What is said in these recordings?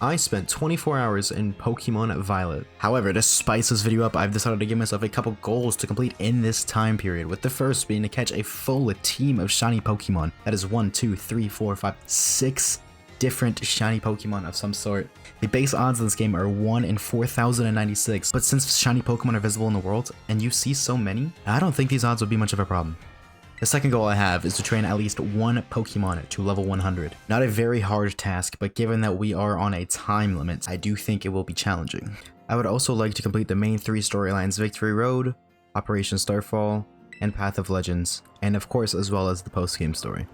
I spent 24 hours in Pokemon Violet. However, to spice this video up, I've decided to give myself a couple goals to complete in this time period, with the first being to catch a full team of shiny Pokemon. That is 1, 2, 3, 4, 5, 6 different shiny Pokemon of some sort. The base odds in this game are 1 in 4,096, but since shiny Pokemon are visible in the world, and you see so many, I don't think these odds would be much of a problem. The second goal I have is to train at least one Pokemon to level 100. Not a very hard task, but given that we are on a time limit, I do think it will be challenging. I would also like to complete the main 3 storylines: Victory Road, Operation Starfall, and Path of Legends, and of course as well as the post-game story.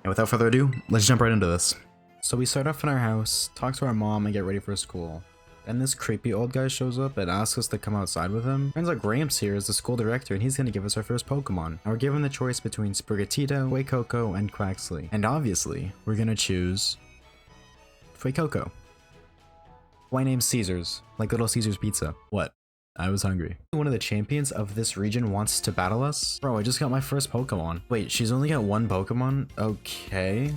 And without further ado, let's jump right into this. So we start off in our house, talk to our mom, and get ready for school. Then this creepy old guy shows up and asks us to come outside with him. Turns out Gramps here is the school director and he's going to give us our first Pokemon. And we're given the choice between Sprigatito, Fuecoco, and Quaxly. And obviously, we're going to choose Fuecoco. Why name Caesars? Like Little Caesars Pizza. What? I was hungry. One of the champions of this region wants to battle us. Bro, I just got my first Pokemon. Wait, she's only got 1 Pokemon? Okay.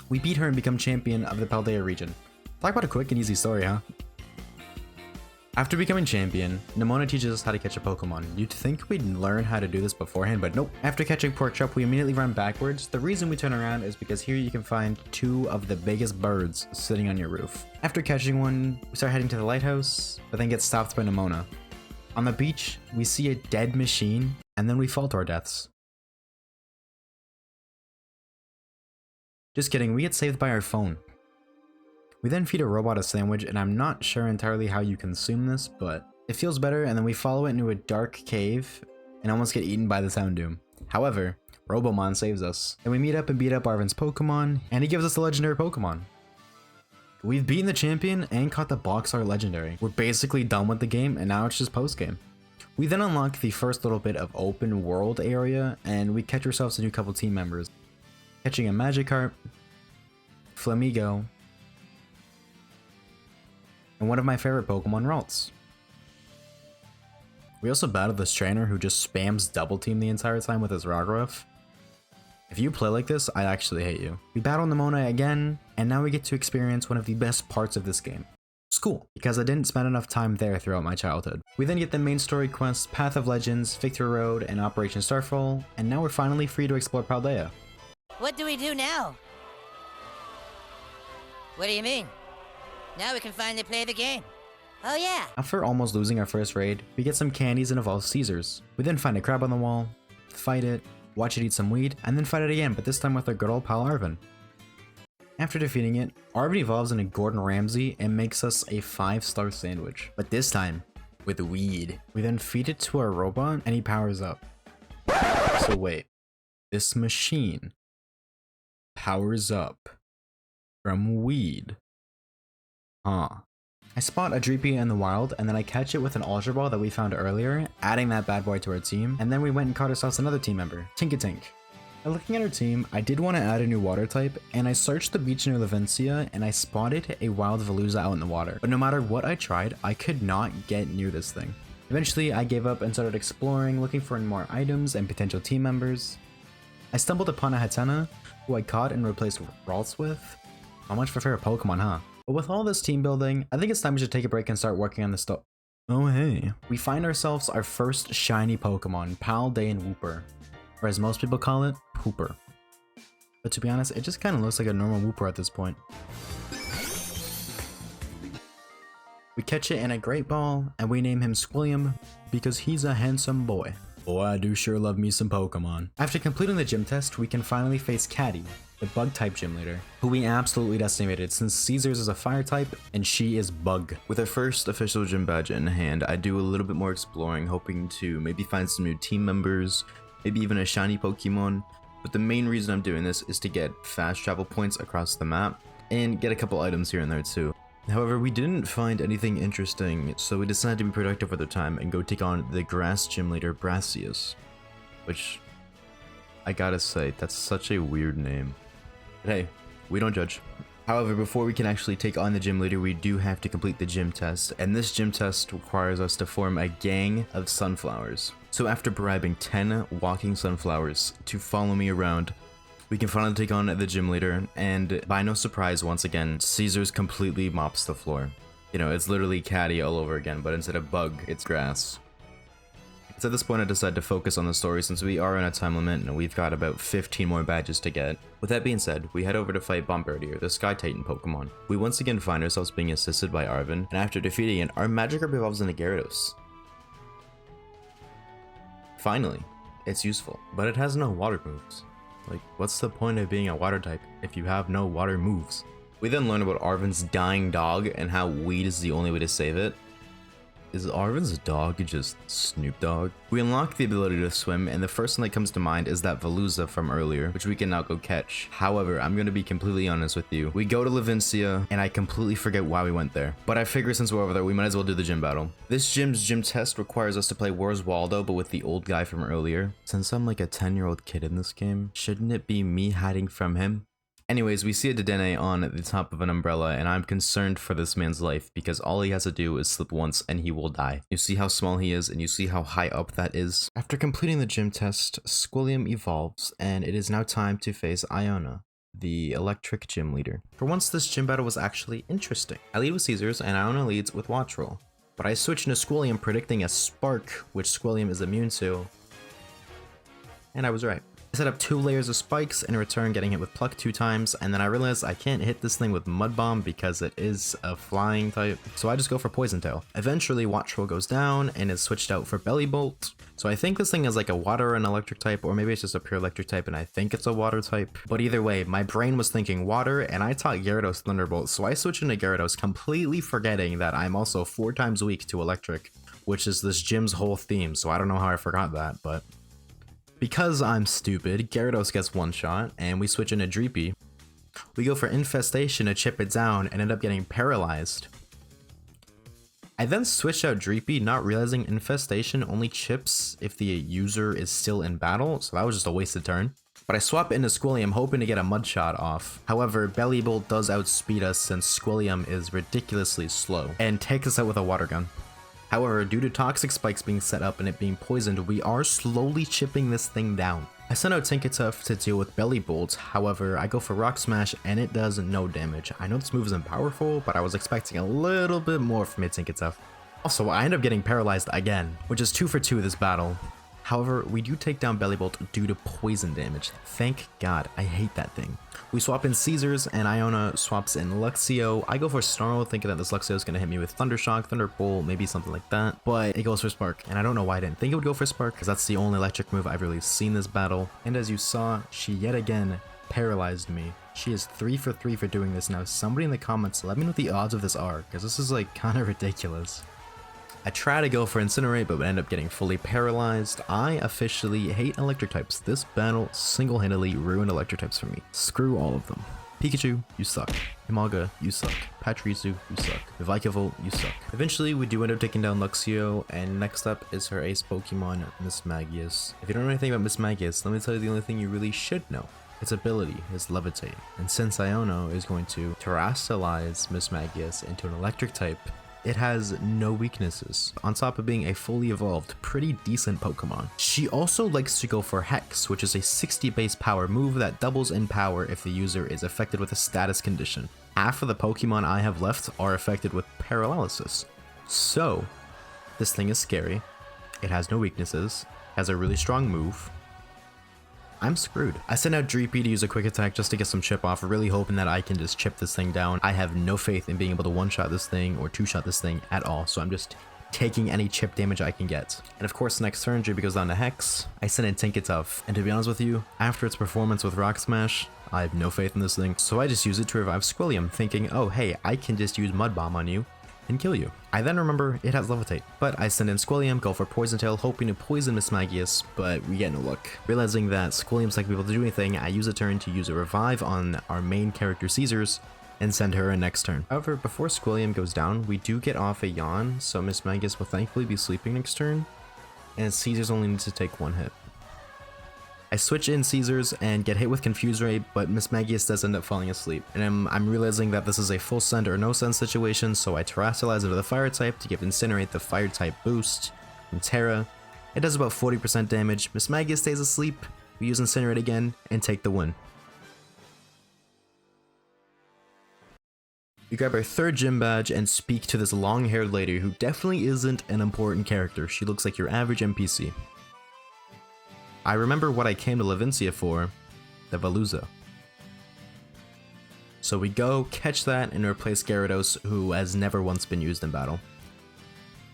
We beat her and become champion of the Paldea region. Talk about a quick and easy story, huh? After becoming champion, Nemona teaches us how to catch a Pokemon. You'd think we'd learn how to do this beforehand, but nope. After catching Porkchop, we immediately run backwards. The reason we turn around is because here you can find 2 of the biggest birds sitting on your roof. After catching one, we start heading to the lighthouse, but then get stopped by Nemona. On the beach, we see a dead machine, and then we fall to our deaths. Just kidding, we get saved by our phone. We then feed a robot a sandwich, and I'm not sure entirely how you consume this, but it feels better, and then we follow it into a dark cave and almost get eaten by the Soundoom. However, Robomon saves us, and we meet up and beat up Arvin's Pokemon, and he gives us a legendary Pokemon. We've beaten the champion and caught the box art legendary. We're basically done with the game, and now it's just post-game. We then unlock the first little bit of open world area, and we catch ourselves a new couple team members. Catching a Magikarp, Flamigo, and one of my favorite Pokemon, Ralts. We also battle this trainer who just spams double team the entire time with his Rockruff. If you play like this, I actually hate you. We battle Nemona again, and now we get to experience one of the best parts of this game: school, because I didn't spend enough time there throughout my childhood. We then get the main story quests, Path of Legends, Victory Road, and Operation Starfall, and now we're finally free to explore Paldea. What do we do now? What do you mean? Now we can finally play the game. Oh yeah! After almost losing our first raid, we get some candies and evolve Caesars. We then find a crab on the wall, fight it, watch it eat some weed, and then fight it again, but this time with our good old pal Arvin. After defeating it, Arvin evolves into Gordon Ramsay and makes us a 5-star sandwich, but this time with weed. We then feed it to our robot and he powers up. So wait, this machine powers up from weed? Huh. I spot a Dreepy in the wild, and then I catch it with an Ultra Ball that we found earlier, adding that bad boy to our team, and then we went and caught ourselves another team member, Tinkatink. Now looking at our team, I did want to add a new water type, and I searched the beach near Levencia, and I spotted a wild Veluza out in the water. But no matter what I tried, I could not get near this thing. Eventually, I gave up and started exploring, looking for more items and potential team members. I stumbled upon a Hatena, who I caught and replaced Ralts with. How much for favorite Pokemon, huh? But with all this team building, I think it's time we should take a break and start working on the stuff. Oh hey. We find ourselves our first shiny Pokemon, Paldea and Wooper. Or as most people call it, Pooper. But to be honest, it just kind of looks like a normal Wooper at this point. We catch it in a Great Ball, and we name him Squilliam because he's a handsome boy. Boy, I do sure love me some Pokemon. After completing the gym test, we can finally face Caddy, the Bug-type gym leader, who we absolutely decimated since Caesars is a Fire type and she is Bug. With our first official gym badge in hand, I do a little bit more exploring, hoping to maybe find some new team members, maybe even a shiny Pokemon, but the main reason I'm doing this is to get fast travel points across the map and get a couple items here and there too. However, we didn't find anything interesting, so we decided to be productive with our time and go take on the grass gym leader Brassius, which I gotta say, that's such a weird name. But hey, we don't judge. However, before we can actually take on the gym leader, we do have to complete the gym test, and this gym test requires us to form a gang of sunflowers. So after bribing 10 walking sunflowers to follow me around, We can finally take on the gym leader, and by no surprise, once again, Caesar's completely mops the floor. You know, it's literally catty all over again, but instead of bug, it's grass. It's at this point I decided to focus on the story since we are in a time limit and we've got about 15 more badges to get. With that being said, we head over to fight Bombardier, the Sky Titan Pokemon. We once again find ourselves being assisted by Arvin, and after defeating it, our Magikarp evolves into Gyarados. Finally, it's useful, but it has no water moves. Like, what's the point of being a water type if you have no water moves? We then learn about Arvin's dying dog and how weed is the only way to save it. Is Arvin's dog just Snoop Dogg? We unlock the ability to swim, and the first one that comes to mind is that Veluza from earlier, which we can now go catch. However, I'm gonna be completely honest with you. We go to Levincia, and I completely forget why we went there. But I figure since we're over there, we might as well do the gym battle. This gym's gym test requires us to play Where's Waldo, but with the old guy from earlier. Since I'm like a 10-year-old kid in this game, shouldn't it be me hiding from him? Anyways, we see a Dedenne on the top of an umbrella, and I'm concerned for this man's life because all he has to do is slip once and he will die. You see how small he is and you see how high up that is. After completing the gym test, Squilliam evolves, and it is now time to face Iono, the electric gym leader. For once, this gym battle was actually interesting. I lead with Caesars and Iono leads with Watch Roll, but I switch into Squilliam predicting a Spark, which Squilliam is immune to, and I was right. I set up 2 layers of spikes, in return getting hit with Pluck 2 times, and then I realized I can't hit this thing with Mud Bomb because it is a flying type, so I just go for Poison Tail. Eventually, Watch Roll goes down and is switched out for Belly Bolt. So I think this thing is like a water and electric type, or maybe it's just a pure electric type and I think it's a water type. But either way, my brain was thinking water and I taught Gyarados Thunderbolt, so I switched into Gyarados, completely forgetting that I'm also 4 times weak to electric, which is this gym's whole theme, so I don't know how I forgot that, but... Because I'm stupid, Gyarados gets 1 shot, and we switch into Dreepy. We go for Infestation to chip it down and end up getting paralyzed. I then switch out Dreepy, not realizing Infestation only chips if the user is still in battle, so that was just a wasted turn. But I swap into Squilliam hoping to get a Mud Shot off. However, Belly Bolt does outspeed us since Squilliam is ridiculously slow, and takes us out with a Water Gun. However, due to toxic spikes being set up and it being poisoned, we are slowly chipping this thing down. I send out Tinkertuff to deal with Belly Bolt, however, I go for Rock Smash and it does no damage. I know this move isn't powerful, but I was expecting a little bit more from a Tinkertuff. Also, I end up getting paralyzed again, which is 2 for 2 this battle. However, we do take down Belly Bolt due to poison damage. Thank God, I hate that thing. We swap in Caesars, and Iono swaps in Luxio. I go for Snarl, thinking that this Luxio is going to hit me with Thundershock, Thunderbolt, maybe something like that. But it goes for Spark, and I don't know why I didn't think it would go for Spark, because that's the only electric move I've really seen this battle. And as you saw, she yet again paralyzed me. She is 3 for 3 for doing this now. Somebody in the comments, let me know what the odds of this are, because this is like kind of ridiculous. I try to go for Incinerate, but end up getting fully paralyzed. I officially hate electric types. This battle single-handedly ruined electric types for me. Screw all of them. Pikachu, you suck. Imaga, you suck. Pachirisu, you suck. Vikavolt, you suck. Eventually, we do end up taking down Luxio, and next up is her ace Pokemon, Mismagius. If you don't know anything about Mismagius, let me tell you the only thing you really should know. Its ability is Levitate, and since Iono is going to terrestrialize Mismagius into an electric type, it has no weaknesses, on top of being a fully evolved, pretty decent Pokemon. She also likes to go for Hex, which is a 60 base power move that doubles in power if the user is affected with a status condition. Half of the Pokemon I have left are affected with Paralysis. So, this thing is scary, it has no weaknesses, has a really strong move. I'm screwed. I sent out Dreepy to use a quick attack just to get some chip off, really hoping that I can just chip this thing down. I have no faith in being able to one-shot this thing or two-shot this thing at all, so I'm just taking any chip damage I can get. And of course, next turn, Dreepy goes down to Hex. I send in Tinkertuff, and to be honest with you, after its performance with Rock Smash, I have no faith in this thing, so I just use it to revive Squilliam, thinking, oh hey, I can just use Mud Bomb on you and kill you. I then remember it has Levitate, but I send in Squilliam, go for Poison Tail, hoping to poison Mismagius, but we get no luck. Realizing that Squilliam's not going to be able to do anything, I use a turn to use a revive on our main character Caesars, and send her in next turn. However, before Squilliam goes down, we do get off a yawn, so Mismagius will thankfully be sleeping next turn, and Caesars only needs to take 1 hit. I switch in Caesars and get hit with Confuse Ray, but Mismagius does end up falling asleep. And I'm realizing that this is a full send or no send situation, so I terrestrialize into the fire type to give Incinerate the fire type boost. And Terra, it does about 40% damage. Mismagius stays asleep, we use Incinerate again, and take the win. We grab our third gym badge and speak to this long-haired lady who definitely isn't an important character. She looks like your average NPC. I remember what I came to Levincia for, the Veluza. So we go, catch that, and replace Gyarados, who has never once been used in battle.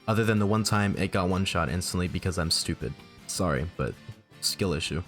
Other than the one time it got one shot instantly because I'm stupid. Sorry, but skill issue.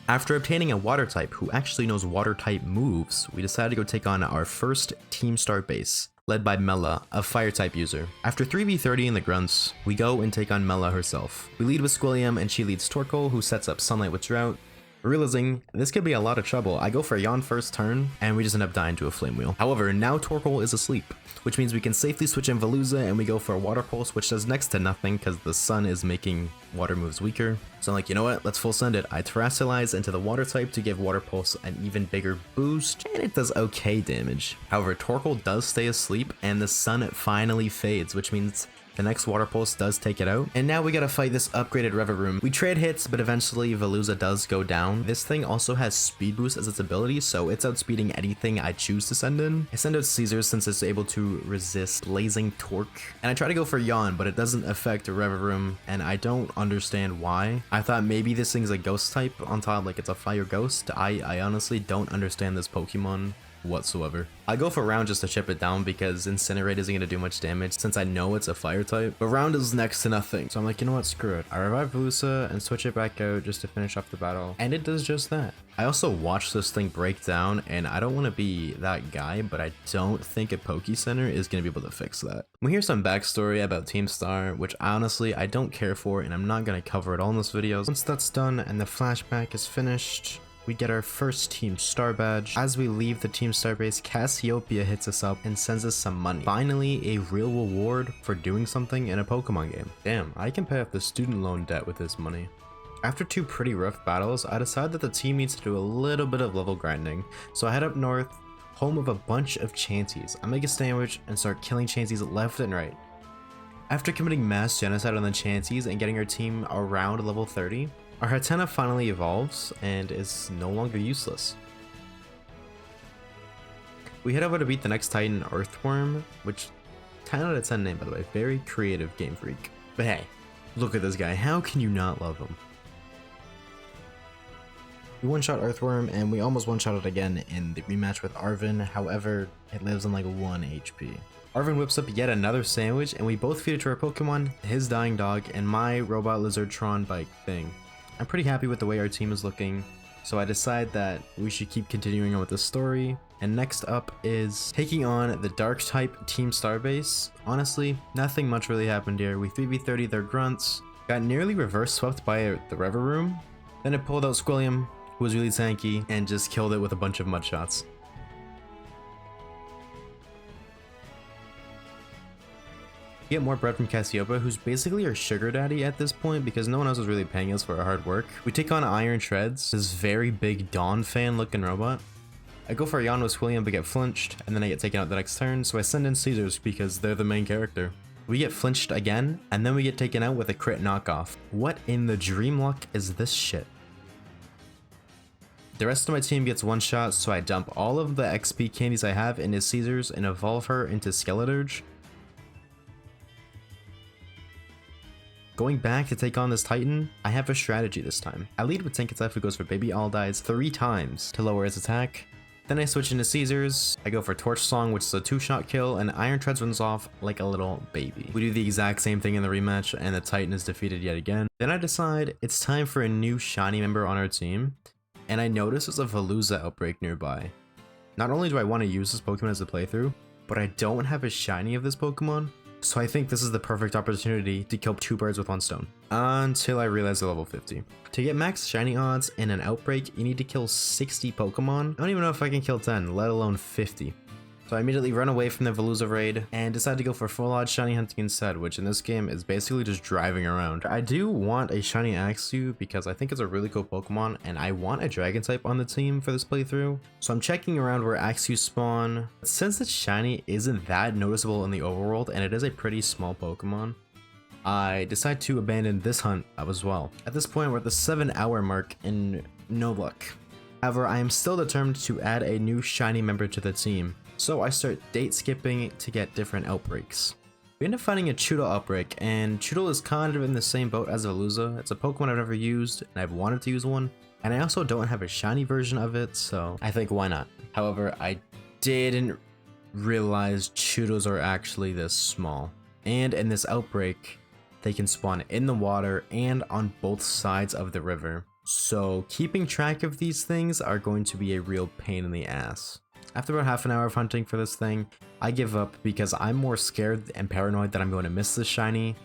After obtaining a water type who actually knows water type moves, we decided to go take on our first Team Start base, led by Mela, a fire type user. After 3v30 in the grunts, we go and take on Mela herself. We lead with Squilliam and she leads Torkoal, who sets up Sunlight with Drought. Realizing this could be a lot of trouble, I go for Yon first turn, and we just end up dying to a Flame Wheel. However, now Torkoal is asleep, which means we can safely switch in Veluza, and we go for a Water Pulse, which does next to nothing because the sun is making water moves weaker. So I'm like, you know what, let's full send it. I Terastallize into the water type to give Water Pulse an even bigger boost, and it does okay damage. However, Torkoal does stay asleep, and the sun finally fades, which means the next Water Pulse does take it out, and now we gotta fight this upgraded Reverum. We trade hits, but eventually Veluza does go down. This thing also has Speed Boost as its ability, so it's outspeeding anything I choose to send in. I send out Caesar since it's able to resist Blazing Torque, and I try to go for Yawn, but it doesn't affect Reverum, and I don't understand why. I thought maybe this thing's a ghost type on top, like it's a fire ghost. I honestly don't understand this Pokemon whatsoever. I go for Round just to chip it down because Incinerate isn't going to do much damage since I know it's a fire type, but Round is next to nothing. So I'm like, you know what, screw it. I revive Veluza and switch it back out just to finish off the battle, and it does just that. I also watched this thing break down, and I don't want to be that guy, but I don't think a Poke Center is going to be able to fix that. We hear some backstory about Team Star, which honestly I don't care for, and I'm not going to cover it all in this video. Once that's done and the flashback is finished, we get our first Team Star badge. As we leave the Team Star base, Cassiopeia hits us up and sends us some money. Finally, a real reward for doing something in a Pokemon game. Damn, I can pay off the student loan debt with this money. After two pretty rough battles, I decide that the team needs to do a little bit of level grinding, so I head up north, home of a bunch of Chanseys. I make a sandwich and start killing Chanseys left and right. After committing mass genocide on the Chanseys and getting our team around level 30, our Hatenna finally evolves and is no longer useless. We head over to beat the next Titan, Earthworm, which 10 out of 10 name by the way, very creative Game Freak. But hey, look at this guy, how can you not love him? We one-shot Earthworm and we almost one-shot it again in the rematch with Arvin, however, it lives on like 1 HP. Arvin whips up yet another sandwich and we both feed it to our Pokemon, his dying dog, and my robot Lizardtron bike thing. I'm pretty happy with the way our team is looking, so I decide that we should keep continuing on with the story. And next up is taking on the Dark type Team Starbase. Honestly, nothing much really happened here. We 3v30 their grunts, got nearly reverse swept by the Reverum, then it pulled out Squilliam, who was really tanky, and just killed it with a bunch of mud shots. We get more bread from Cassiopeia, who's basically our sugar daddy at this point because no one else is really paying us for our hard work. We take on Iron Treads, this very big Dawn fan looking robot. I go for Iono with William but get flinched, and then I get taken out the next turn, so I send in Caesars because they're the main character. We get flinched again, and then we get taken out with a crit knockoff. What in the dream luck is this shit? The rest of my team gets one shot, so I dump all of the XP candies I have into Caesars and evolve her into Skeleturge. Going back to take on this Titan, I have a strategy this time. I lead with Tinkatef, who goes for Baby Aldize 3 times to lower his attack. Then I switch into Caesars, I go for Torch Song, which is a 2-shot kill, and Iron Treads runs off like a little baby. We do the exact same thing in the rematch, and the Titan is defeated yet again. Then I decide it's time for a new shiny member on our team, and I notice there's a Veluza outbreak nearby. Not only do I want to use this Pokemon as a playthrough, but I don't have a shiny of this Pokemon, so I think this is the perfect opportunity to kill 2 birds with 1 stone. Until I realize they're level 50. To get max shiny odds in an outbreak, you need to kill 60 Pokemon. I don't even know if I can kill 10, let alone 50. So I immediately run away from the Veluza raid and decide to go for full odds shiny hunting instead, which in this game is basically just driving around. I do want a shiny Axew because I think it's a really cool Pokemon and I want a dragon type on the team for this playthrough. So I'm checking around where Axew spawn. Since it's shiny isn't that noticeable in the overworld and it is a pretty small Pokemon, I decide to abandon this hunt as well. At this point we're at the 7-hour mark and no luck. However, I am still determined to add a new shiny member to the team. So I start date skipping to get different outbreaks. We end up finding a Choodle outbreak, and Choodle is kind of in the same boat as Veluza. It's a Pokemon I've never used, and I've wanted to use one, and I also don't have a shiny version of it, so I think why not? However, I didn't realize Choodles are actually this small, and in this outbreak, they can spawn in the water and on both sides of the river. So keeping track of these things are going to be a real pain in the ass. After about half an hour of hunting for this thing, I give up because I'm more scared and paranoid that I'm going to miss this shiny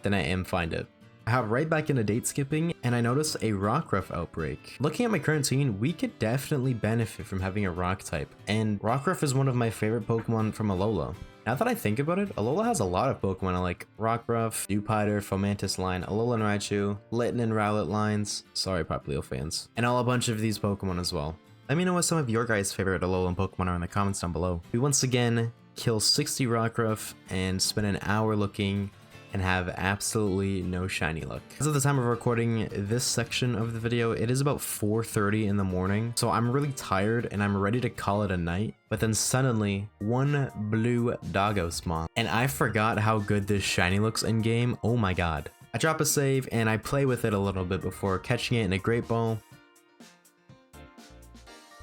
than I am find it. I hop right back into date skipping and I notice a Rockruff outbreak. Looking at my current team, we could definitely benefit from having a rock type, and Rockruff is one of my favorite Pokemon from Alola. Now that I think about it, Alola has a lot of Pokemon I like: Rockruff, Dewpider, Fomantis line, Alolan Raichu, Litten and Rowlet lines, sorry Popplio fans, and a bunch of these Pokemon as well. Let me know what some of your guys' favorite Alolan Pokemon are in the comments down below. We once again kill 60 Rockruff and spend an hour looking and have absolutely no shiny luck. As of the time of recording this section of the video, it is about 4:30 in the morning, so I'm really tired and I'm ready to call it a night. But then suddenly, one blue doggo spawned, and I forgot how good this shiny looks in game. Oh my god. I drop a save and I play with it a little bit before catching it in a Great Ball.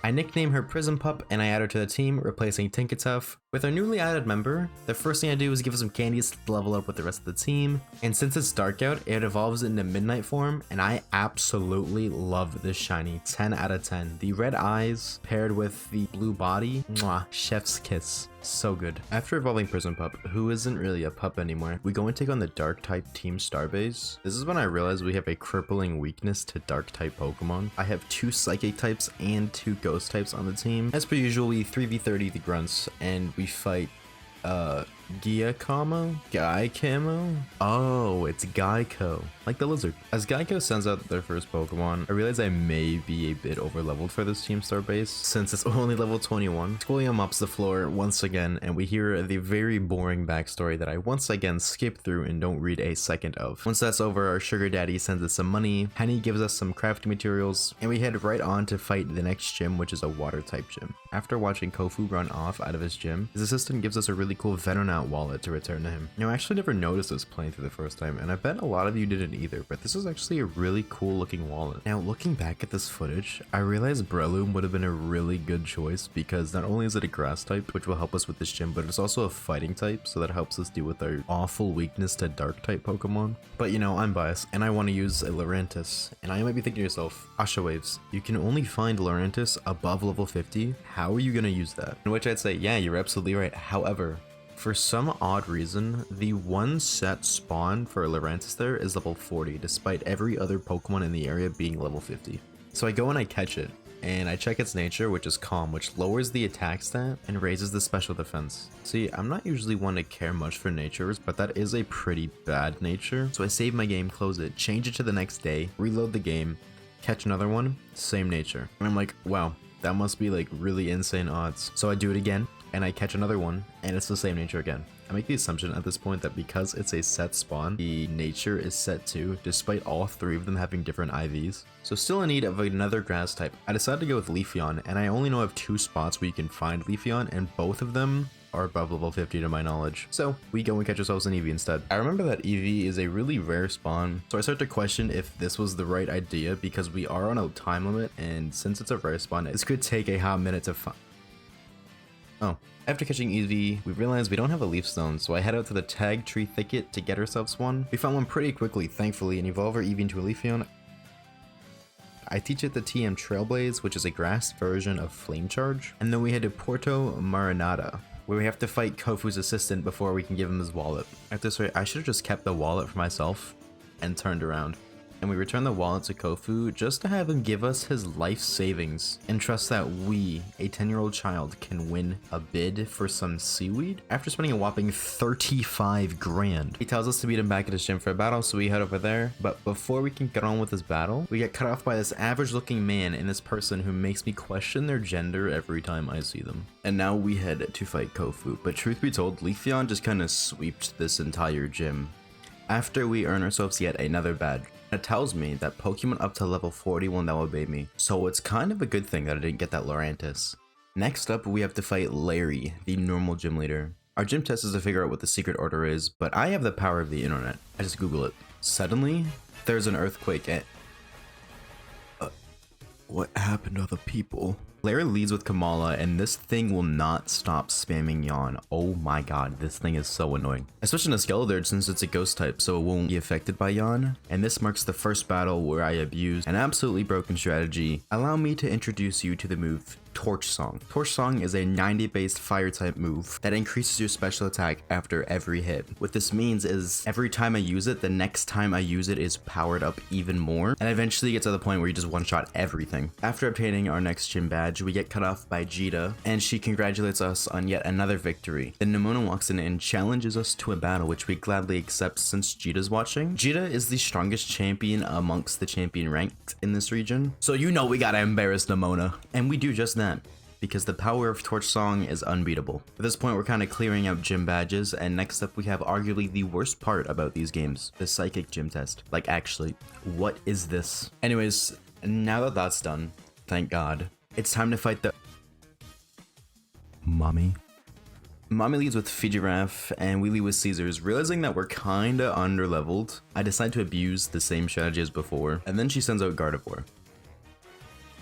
I nickname her Prism Pup and I add her to the team, replacing Tinkatuff. With our newly added member, the first thing I do is give her some candies to level up with the rest of the team. And since it's dark out, it evolves into Midnight form, and I absolutely love this shiny. 10 out of 10. The red eyes paired with the blue body, mwah, chef's kiss. So good. After evolving Prism Pup, who isn't really a pup anymore, we go and take on the dark type team Starbase. This is when I realized we have a crippling weakness to dark type Pokemon. I have 2 psychic types and 2 ghost types on the team. As per usual, we 3v30 the grunts and we fight Guy-Camo? Oh, it's Geico. Like the lizard. As Geico sends out their first Pokemon, I realize I may be a bit overleveled for this Team Star base, since it's only level 21. Squilliam mops the floor once again, and we hear the very boring backstory that I once again skip through and don't read a second of. Once that's over, our sugar daddy sends us some money, Henny gives us some crafting materials, and we head right on to fight the next gym, which is a water type gym. After watching Kofu run off out of his gym, his assistant gives us a really cool Venonat wallet to return to him. Now, I actually never noticed this playing through the first time, and I bet a lot of you didn't either, but this is actually a really cool looking wallet. Now, looking back at this footage, I realized Breloom would have been a really good choice because not only is it a grass type, which will help us with this gym, but it's also a fighting type, so that helps us deal with our awful weakness to dark type Pokemon. But you know, I'm biased, and I want to use a Lurantis, and I might be thinking to yourself, Oshawaves, you can only find Lurantis above level 50, how are you going to use that? In which I'd say, yeah, you're absolutely right. However, for some odd reason, the one set spawn for Lurantis there is level 40, despite every other Pokemon in the area being level 50. So I go and I catch it, and I check its nature, which is Calm, which lowers the attack stat and raises the special defense. See, I'm not usually one to care much for natures, but that is a pretty bad nature. So I save my game, close it, change it to the next day, reload the game, catch another one, same nature. And I'm like, wow, that must be like really insane odds. So I do it again, and I catch another one, and it's the same nature again. I make the assumption at this point that because it's a set spawn, the nature is set too, despite all 3 of them having different IVs. So still in need of another grass type. I decided to go with Leafeon, and I only know of 2 spots where you can find Leafeon, and both of them are above level 50 to my knowledge. So we go and catch ourselves an Eevee instead. I remember that Eevee is a really rare spawn, so I start to question if this was the right idea because we are on a time limit, and since it's a rare spawn, this could take a hot minute to find. Oh, after catching Eevee, we realized we don't have a leaf stone, so I head out to the tag tree thicket to get ourselves one. We found one pretty quickly, thankfully, and evolve our Eevee into a Leafeon. I teach it the TM Trailblaze, which is a grass version of Flame Charge, and then we head to Porto Marinada, where we have to fight Kofu's assistant before we can give him his wallet. At this rate, I should have just kept the wallet for myself and turned around. And we return the wallet to Kofu just to have him give us his life savings and trust that we, a 10-year-old child, can win a bid for some seaweed. After spending a whopping 35 grand, he tells us to meet him back at his gym for a battle, so we head over there. But before we can get on with this battle, we get cut off by this average looking man and this person who makes me question their gender every time I see them. And now we head to fight Kofu, but truth be told, Leafeon just kind of sweeped this entire gym. After we earn ourselves yet another badge. It tells me that Pokemon up to level 40 will now obey me, so it's kind of a good thing that I didn't get that Lurantis. Next up, we have to fight Larry, the normal gym leader. Our gym test is to figure out what the secret order is, but I have the power of the internet. I just Google it. Suddenly, there's an earthquake and... what happened to the people? Larry leads with Kamala, and this thing will not stop spamming Yawn. Oh my god, this thing is so annoying. I switched into Skeletor since it's a ghost type, so it won't be affected by Yawn. And this marks the first battle where I abused an absolutely broken strategy. Allow me to introduce you to the move Torch Song. Torch Song is a 90 based fire type move that increases your special attack after every hit. What this means is every time I use it, the next time I use it is powered up even more, and eventually get to the point where you just one shot everything. After obtaining our next gym badge, we get cut off by Jita, and she congratulates us on yet another victory. Then Nimona walks in and challenges us to a battle, which we gladly accept since Jita's watching. Jita is the strongest champion amongst the champion ranked in this region, so you know we gotta embarrass Nimona, and we do just that, because the power of Torch Song is unbeatable. At this point, we're kind of clearing out gym badges, and next up we have arguably the worst part about these games, the psychic gym test. Like, actually, what is this? Anyways, now that that's done, thank God, it's time to fight the... Mommy? Mommy leads with Fijiraf, and we lead with Caesars. Realizing that we're kinda underleveled, I decide to abuse the same strategy as before, and then she sends out Gardevoir.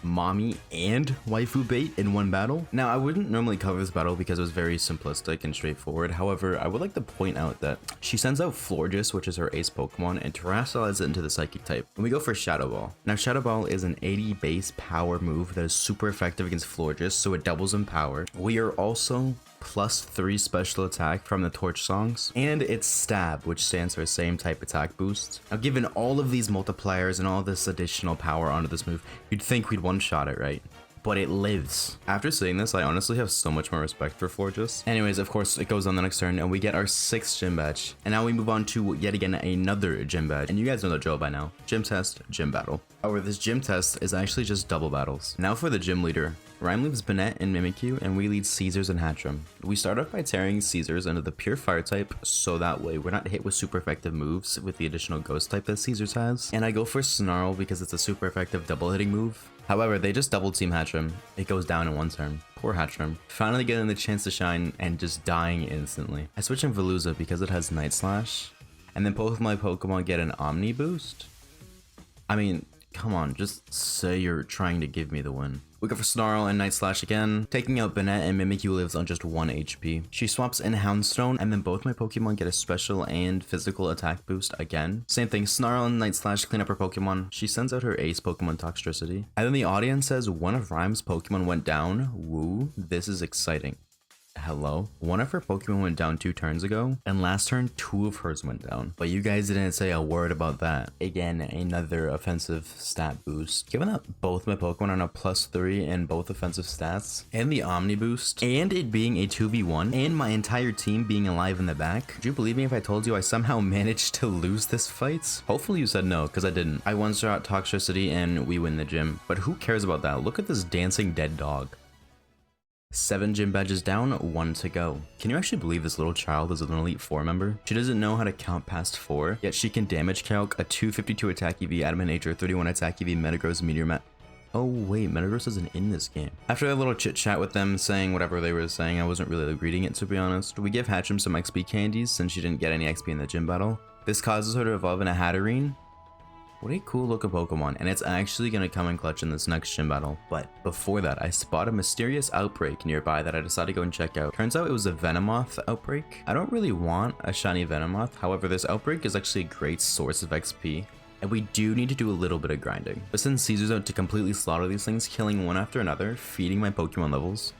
Mommy and waifu bait in one battle? Now, I wouldn't normally cover this battle because it was very simplistic and straightforward. However, I would like to point out that she sends out Florges, which is her ace Pokemon, and terrestrializes it into the psychic type. And we go for Shadow Ball. Now, Shadow Ball is an 80 base power move that is super effective against Florges, so it doubles in power. We are also +3 special attack from the Torch Songs, and it's Stab, which stands for same type attack boost. Now, given all of these multipliers and all this additional power onto this move, you'd think we'd one-shot it, right? But it lives. After saying this, I honestly have so much more respect for Florges. Anyways, of course, it goes on the next turn, and we get our 6th gym badge. And now we move on to yet again another gym badge. And you guys know the drill by now. Gym test, gym battle. However, this gym test is actually just double battles. Now for the gym leader. Rhyme leaves Banette and Mimikyu, and we lead Caesars and Hatcham. We start off by tearing Caesars into the pure fire type, so that way we're not hit with super effective moves with the additional ghost type that Caesars has. And I go for Snarl because it's a super effective double hitting move. However, they just double team Hatcham. It goes down in one turn. Poor Hatcham. Finally getting the chance to shine and just dying instantly. I switch in Veluza because it has Night Slash, and then both of my Pokemon get an Omni boost. I mean, come on, just say you're trying to give me the win. We go for Snarl and Night Slash again, taking out Banette, and Mimikyu lives on just 1 HP. She swaps in Houndstone, and then both my Pokemon get a special and physical attack boost again. Same thing, Snarl and Night Slash clean up her Pokemon. She sends out her ace Pokemon Toxtricity. And then the audience says one of Rhyme's Pokemon went down. Woo, this is exciting. Hello? One of her Pokemon went down 2 turns ago, and last turn 2 of hers went down. But you guys didn't say a word about that. Again, another offensive stat boost. Given that both my Pokemon are now +3 in both offensive stats, and the Omni boost, and it being a 2v1, and my entire team being alive in the back, would you believe me if I told you I somehow managed to lose this fight? Hopefully you said no, because I didn't. I one-shot Toxtricity and we win the gym. But who cares about that? Look at this dancing dead dog. 7 gym badges down, 1 to go. Can you actually believe this little child is an Elite 4 member? She doesn't know how to count past 4, yet she can damage calc a 252 attack EV, Adamant Nature, 31 attack EV, Metagross, Meteor Mat. Oh wait, Metagross isn't in this game. After a little chit chat with them, saying whatever they were saying, I wasn't really reading it to be honest. We give Hatcham some XP candies since she didn't get any XP in the gym battle. This causes her to evolve in a Hatterene. What a cool looking Pokemon, and it's actually going to come in clutch in this next gym battle. But before that, I spot a mysterious outbreak nearby that I decided to go and check out. Turns out it was a Venomoth outbreak. I don't really want a shiny Venomoth, however this outbreak is actually a great source of XP. And we do need to do a little bit of grinding. But send Caesars out to completely slaughter these things, killing one after another, feeding my Pokemon levels.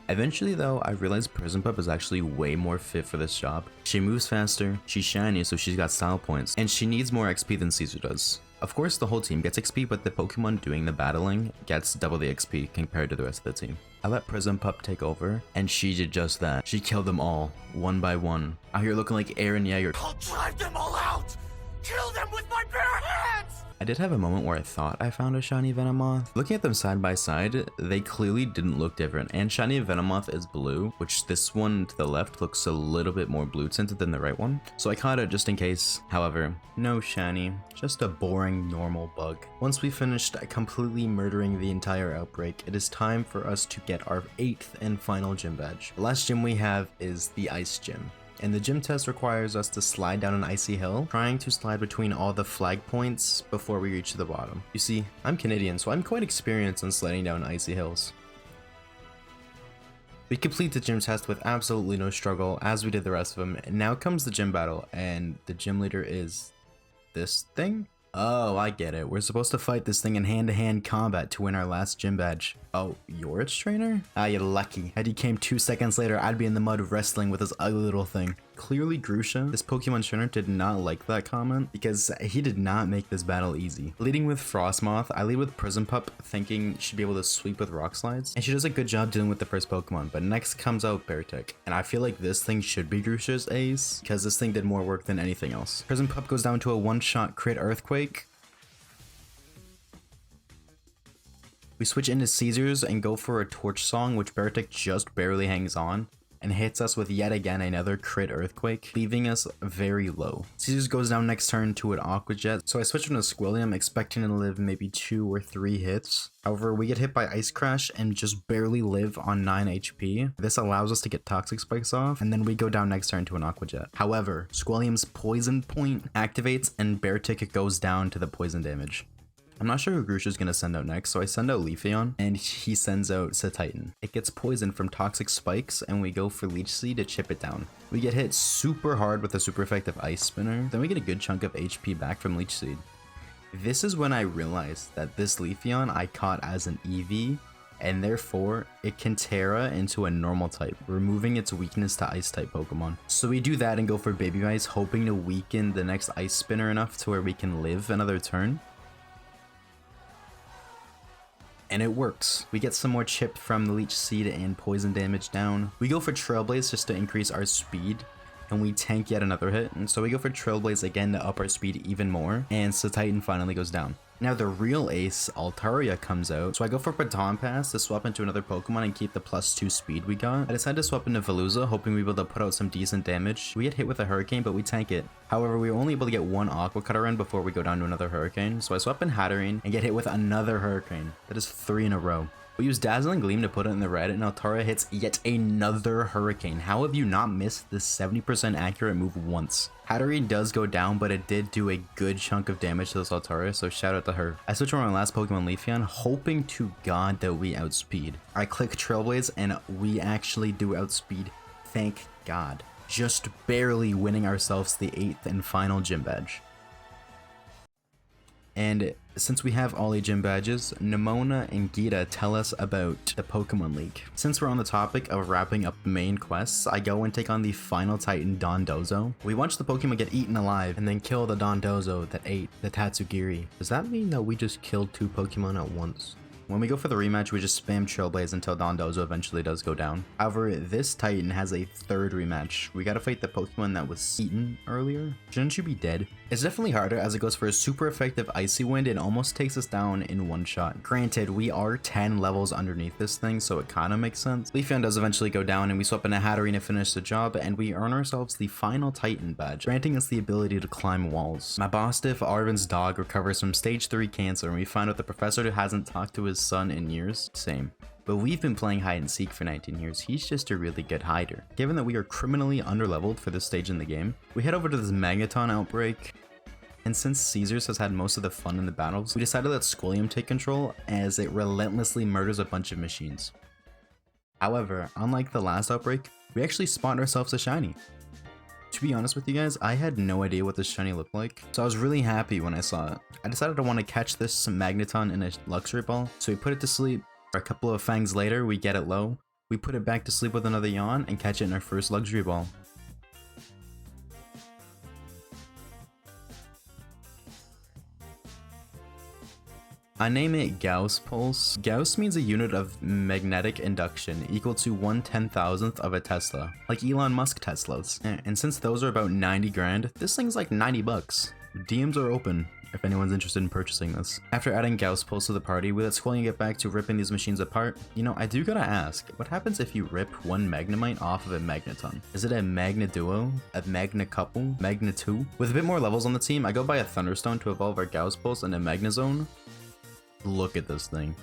Eventually though, I realized Prison Pup is actually way more fit for this job. She moves faster, she's shiny so she's got style points, and she needs more XP than Caesar does. Of course the whole team gets XP, but the Pokemon doing the battling gets double the XP compared to the rest of the team. I let Prism Pup take over, and she did just that. She killed them all, one by one. Out here looking like Eren Yeager. I'll drive them all out! Kill them with my bare hands! I did have a moment where I thought I found a shiny Venomoth. Looking at them side by side, they clearly didn't look different, and shiny Venomoth is blue, which this one to the left looks a little bit more blue tinted than the right one, so I caught it just in case. However, no shiny, just a boring normal bug. Once we finished completely murdering the entire outbreak, it is time for us to get our 8th and final gym badge. The last gym we have is the Ice Gym, and the gym test requires us to slide down an icy hill, trying to slide between all the flag points before we reach the bottom. You see, I'm Canadian, so I'm quite experienced in sliding down icy hills. We complete the gym test with absolutely no struggle, as we did the rest of them. And now comes the gym battle, and the gym leader is this thing? Oh, I get it. We're supposed to fight this thing in hand-to-hand combat to win our last gym badge. Oh, you're its trainer? Ah, you're lucky. Had you came 2 seconds later, I'd be in the mud wrestling with this ugly little thing. Clearly, Grusha, this Pokemon trainer, did not like that comment because he did not make this battle easy. Leading with Frostmoth, I lead with Prism Pup, thinking she'd be able to sweep with Rock Slides, and she does a good job dealing with the first Pokemon, but next comes out Beartick, and I feel like this thing should be Grusha's ace because this thing did more work than anything else. Prism Pup goes down to a one-shot crit Earthquake. We switch into Caesars and go for a Torch Song, which Beartick just barely hangs on and hits us with yet again another crit Earthquake, leaving us very low. Caesars goes down next turn to an Aqua Jet, so I switch into Squilliam expecting to live maybe 2 or 3 hits. However, we get hit by Ice Crash and just barely live on 9 HP. This allows us to get Toxic Spikes off, and then we go down next turn to an Aqua Jet. However, Squilliam's Poison Point activates and Beartick goes down to the poison damage. I'm not sure who Grusha's gonna send out next, so I send out Leafeon, and he sends out Satitan. It gets poisoned from Toxic Spikes, and we go for Leech Seed to chip it down. We get hit super hard with a super effective Ice Spinner, then we get a good chunk of HP back from Leech Seed. This is when I realized that this Leafeon I caught as an EV, and therefore it can Terra into a normal type, removing its weakness to Ice type Pokemon. So we do that and go for Baby Ice, hoping to weaken the next Ice Spinner enough to where we can live another turn. And it works. We get some more chip from the Leech Seed and poison damage down. We go for Trailblaze just to increase our speed, and we tank yet another hit. And so we go for Trailblaze again to up our speed even more, and Satitan finally goes down. Now the real ace, Altaria, comes out, so I go for Baton Pass to swap into another Pokemon and keep the +2 speed we got. I decide to swap into Veluza, hoping we'll be able to put out some decent damage. We get hit with a Hurricane, but we tank it. However, we were only able to get 1 Aqua Cutter in before we go down to another Hurricane, so I swap in Hatterene and get hit with another Hurricane. That is 3 in a row. We use Dazzling Gleam to put it in the red, and Altaria hits yet another Hurricane. How have you not missed this 70% accurate move once? Hatterene does go down, but it did do a good chunk of damage to this Altaria, so shout out to her. I switch on my last Pokemon Leafeon, hoping to God that we outspeed. I click Trailblaze, and we actually do outspeed. Thank God. Just barely winning ourselves the 8th and final gym badge. And since we have all 8 gym badges, Nimona and Gita tell us about the Pokemon League. Since we're on the topic of wrapping up main quests, I go and take on the final Titan, Dondozo. We watch the Pokemon get eaten alive and then kill the Dondozo that ate the Tatsugiri. Does that mean that we just killed 2 Pokemon at once? When we go for the rematch, we just spam Trailblaze until Dondozo eventually does go down. However, this Titan has a 3rd rematch. We gotta fight the Pokemon that was eaten earlier. Shouldn't you be dead? It's definitely harder as it goes for a super effective Icy Wind and almost takes us down in 1 shot. Granted, we are 10 levels underneath this thing, so it kinda makes sense. Leafeon does eventually go down and we swap in a Hatterene to finish the job, and we earn ourselves the final Titan badge, granting us the ability to climb walls. My boss diff, Arvin's dog, recovers from stage 3 cancer, and we find out the professor who hasn't talked to his son in years, same. But we've been playing hide and seek for 19 years, he's just a really good hider. Given that we are criminally underleveled for this stage in the game, we head over to this Magneton outbreak, and since Caesars has had most of the fun in the battles, we decided to let Squilliam take control as it relentlessly murders a bunch of machines. However, unlike the last outbreak, we actually spawned ourselves a shiny. To be honest with you guys, I had no idea what this shiny looked like, so I was really happy when I saw it. I decided I want to catch this Magneton in a luxury ball, so we put it to sleep. A couple of fangs later, we get it low, we put it back to sleep with another yawn, and catch it in our first luxury ball. I name it Gauss Pulse. Gauss means a unit of magnetic induction equal to 1/10,000th of a Tesla, like Elon Musk Teslas. And since those are about 90 grand, this thing's like 90 bucks. DMs are open. if anyone's interested in purchasing this. After adding Gauss Pulse to the party, we let Squillion get back to ripping these machines apart. You know, I do gotta ask, what happens if you rip one Magnemite off of a Magneton? Is it a Magna Duo? A Magna Couple? Magna 2? With a bit more levels on the team, I go by a Thunderstone to evolve our Gauss Pulse and a Magnezone. Look at this thing.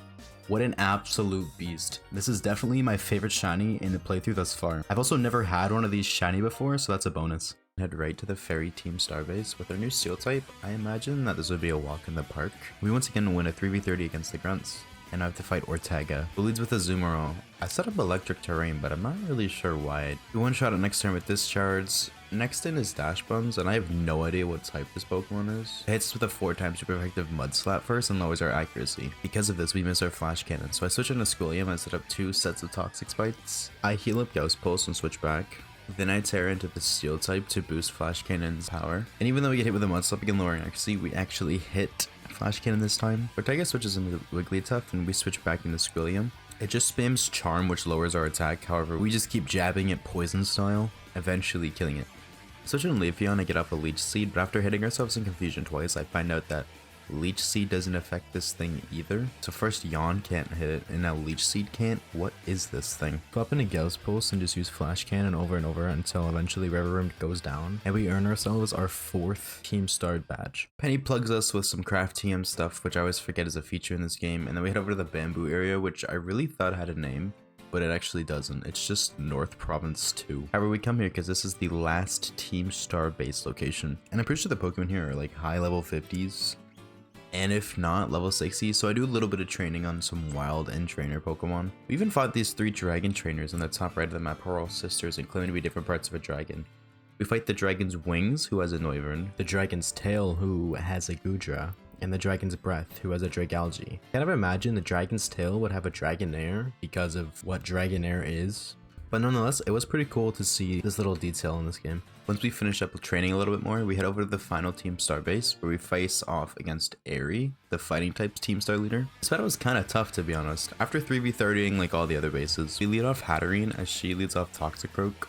What an absolute beast. This is definitely my favorite shiny in the playthrough thus far. I've also never had one of these shiny before, so that's a bonus. Head right to the Fairy Team Starbase. With our new Steel type, I imagine that this would be a walk in the park. We once again win a 3v30 against the Grunts. And I have to fight Ortega, who leads with a Azumarill. I set up electric terrain, but I'm not really sure why. We one-shot it next turn with Discharge. Next in is Dash Buns, and I have no idea what type this Pokemon is. It hits us with a 4x super effective Mud Slap first and lowers our accuracy. Because of this, we miss our Flash Cannon, so I switch into Squilliam and set up 2 sets of Toxic Spites. I heal up Gauss Pulse and switch back. Then I tear into the Steel type to boost Flash Cannon's power. And even though we get hit with a Mud Slap again lowering accuracy, we actually hit Flash Cannon this time. Ortega switches into Wigglytuff and we switch back into Squilliam. It just spams Charm, which lowers our attack. However, we just keep jabbing it poison style, eventually killing it. Switch in Leafeon, I get off a Leech Seed, but after hitting ourselves in Confusion twice, I find out that Leech Seed doesn't affect this thing either. So first Yawn can't hit it, and now Leech Seed can't. What is this thing? Pop into Gauss Pulse and just use Flash Cannon over and over until eventually Reverum goes down, and we earn ourselves our 4th Team Starred badge. Penny plugs us with some Craft TM stuff, which I always forget is a feature in this game, and then we head over to the Bamboo area, which I really thought had a name, but it actually doesn't. It's just North Province 2. However, we come here because this is the last Team Star base location, and I'm pretty sure the Pokemon here are like high level 50s. And if not, level 60, so I do a little bit of training on some wild and trainer Pokemon. We even fought these 3 dragon trainers on the top right of the map who are all sisters and claim to be different parts of a dragon. We fight the dragon's wings, who has a Noivern, the dragon's tail, who has a Gudra, and the dragon's breath, who has a Dragalge. Can't ever imagine the dragon's tail would have a Dragonair because of what Dragonair is. But nonetheless, it was pretty cool to see this little detail in this game. Once we finish up with training a little bit more, we head over to the final Team Star base where we face off against Airy, the fighting type's Team Star leader. This battle was kind of tough, to be honest. After 3v30ing like all the other bases, we lead off Hatterene as she leads off Toxicroak.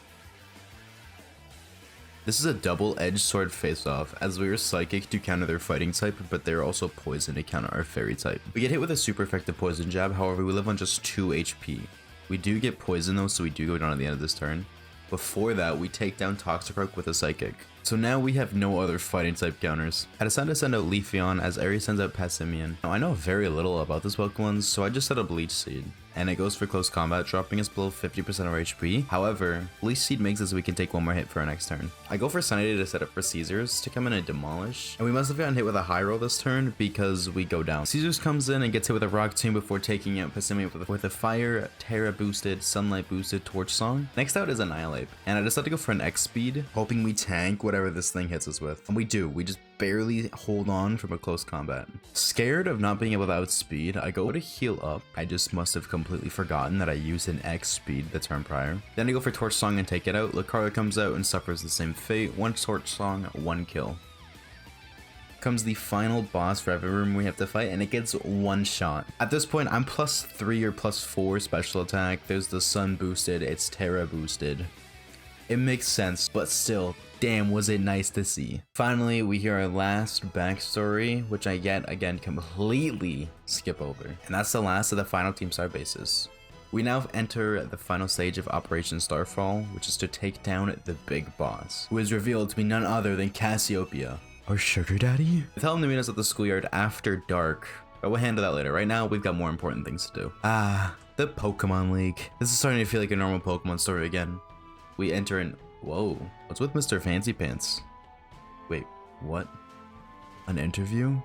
This is a double-edged sword face-off, as we are Psychic to counter their fighting type, but they're also Poison to counter our Fairy type. We get hit with a super effective Poison Jab, however we live on just 2 HP. We do get Poison though, so we do go down at the end of this turn. Before that, we take down Toxicroak with a Psychic. So now we have no other fighting type counters. I decided to send out Leafeon as Aerie sends out Passimian. Now I know very little about this Pokemon, so I just set up Leech Seed. And it goes for close combat, dropping us below 50% of our HP. However, Leech Seed makes it so we can take 1 more hit for our next turn. I go for Sunny to set up for Caesars to come in and demolish. And we must have gotten hit with a high roll this turn because we go down. Caesars comes in and gets hit with a Rock Tomb before taking out Passimian with a Fire, Terra boosted, Sunlight boosted Torch Song. Next out is Annihilate. And I decided to go for an X speed, hoping we tank whatever this thing hits us with. And we do. We just barely hold on from a close combat. Scared of not being able to outspeed, I go to heal up. I just must have completely forgotten that I used an X speed the turn prior. Then I go for Torch Song and take it out. Lucario comes out and suffers the same fate. 1 Torch Song, 1 kill. Comes the final boss for every room we have to fight, and it gets 1 shot. At this point, I'm +3 or +4 special attack. There's the Sun boosted, it's Terra boosted. It makes sense, but still, damn, was it nice to see. Finally, we hear our last backstory, which I yet again completely skip over. And that's the last of the final Team Star bases. We now enter the final stage of Operation Starfall, which is to take down the big boss, who is revealed to be none other than Cassiopeia, our sugar daddy. We tell him to meet us at the schoolyard after dark, but we'll handle that later. Right now, we've got more important things to do. The Pokemon League. This is starting to feel like a normal Pokemon story again. We enter in. Whoa, what's with Mr. Fancy Pants? Wait, what? An interview?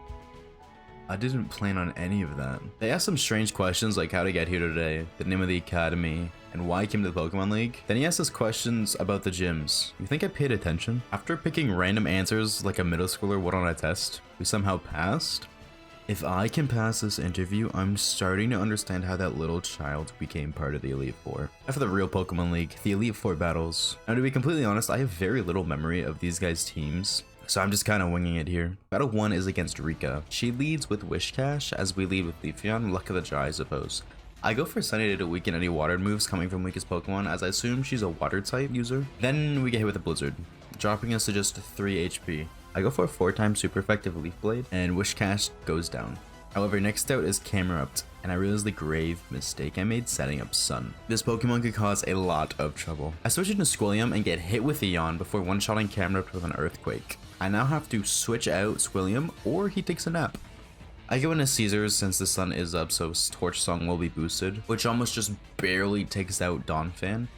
I didn't plan on any of that. They asked some strange questions like how to get here today, the name of the academy, and why I came to the Pokemon League. Then he asked us questions about the gyms. You think I paid attention? After picking random answers like a middle schooler would on a test, we somehow passed? If I can pass this interview, I'm starting to understand how that little child became part of the Elite Four. After the real Pokemon League, the Elite Four battles. Now to be completely honest, I have very little memory of these guys' teams, so I'm just kind of winging it here. Battle 1 is against Rika. She leads with Wishcash, as we lead with Leafeon, Luck of the Draw I suppose. I go for Sunny to weaken any water moves coming from weakest Pokemon, as I assume she's a water type user. Then we get hit with a Blizzard, dropping us to just 3 HP. I go for a 4-time super effective Leaf Blade, and Wish Cast goes down. However, next out is Camerupt, and I realized the grave mistake I made setting up Sun. This Pokemon could cause a lot of trouble. I switch into Squilliam and get hit with a Yawn before one-shotting Camerupt with an Earthquake. I now have to switch out Squilliam, or he takes a nap. I go into Caesars since the sun is up, so Torch Song will be boosted, which almost just barely takes out Donphan.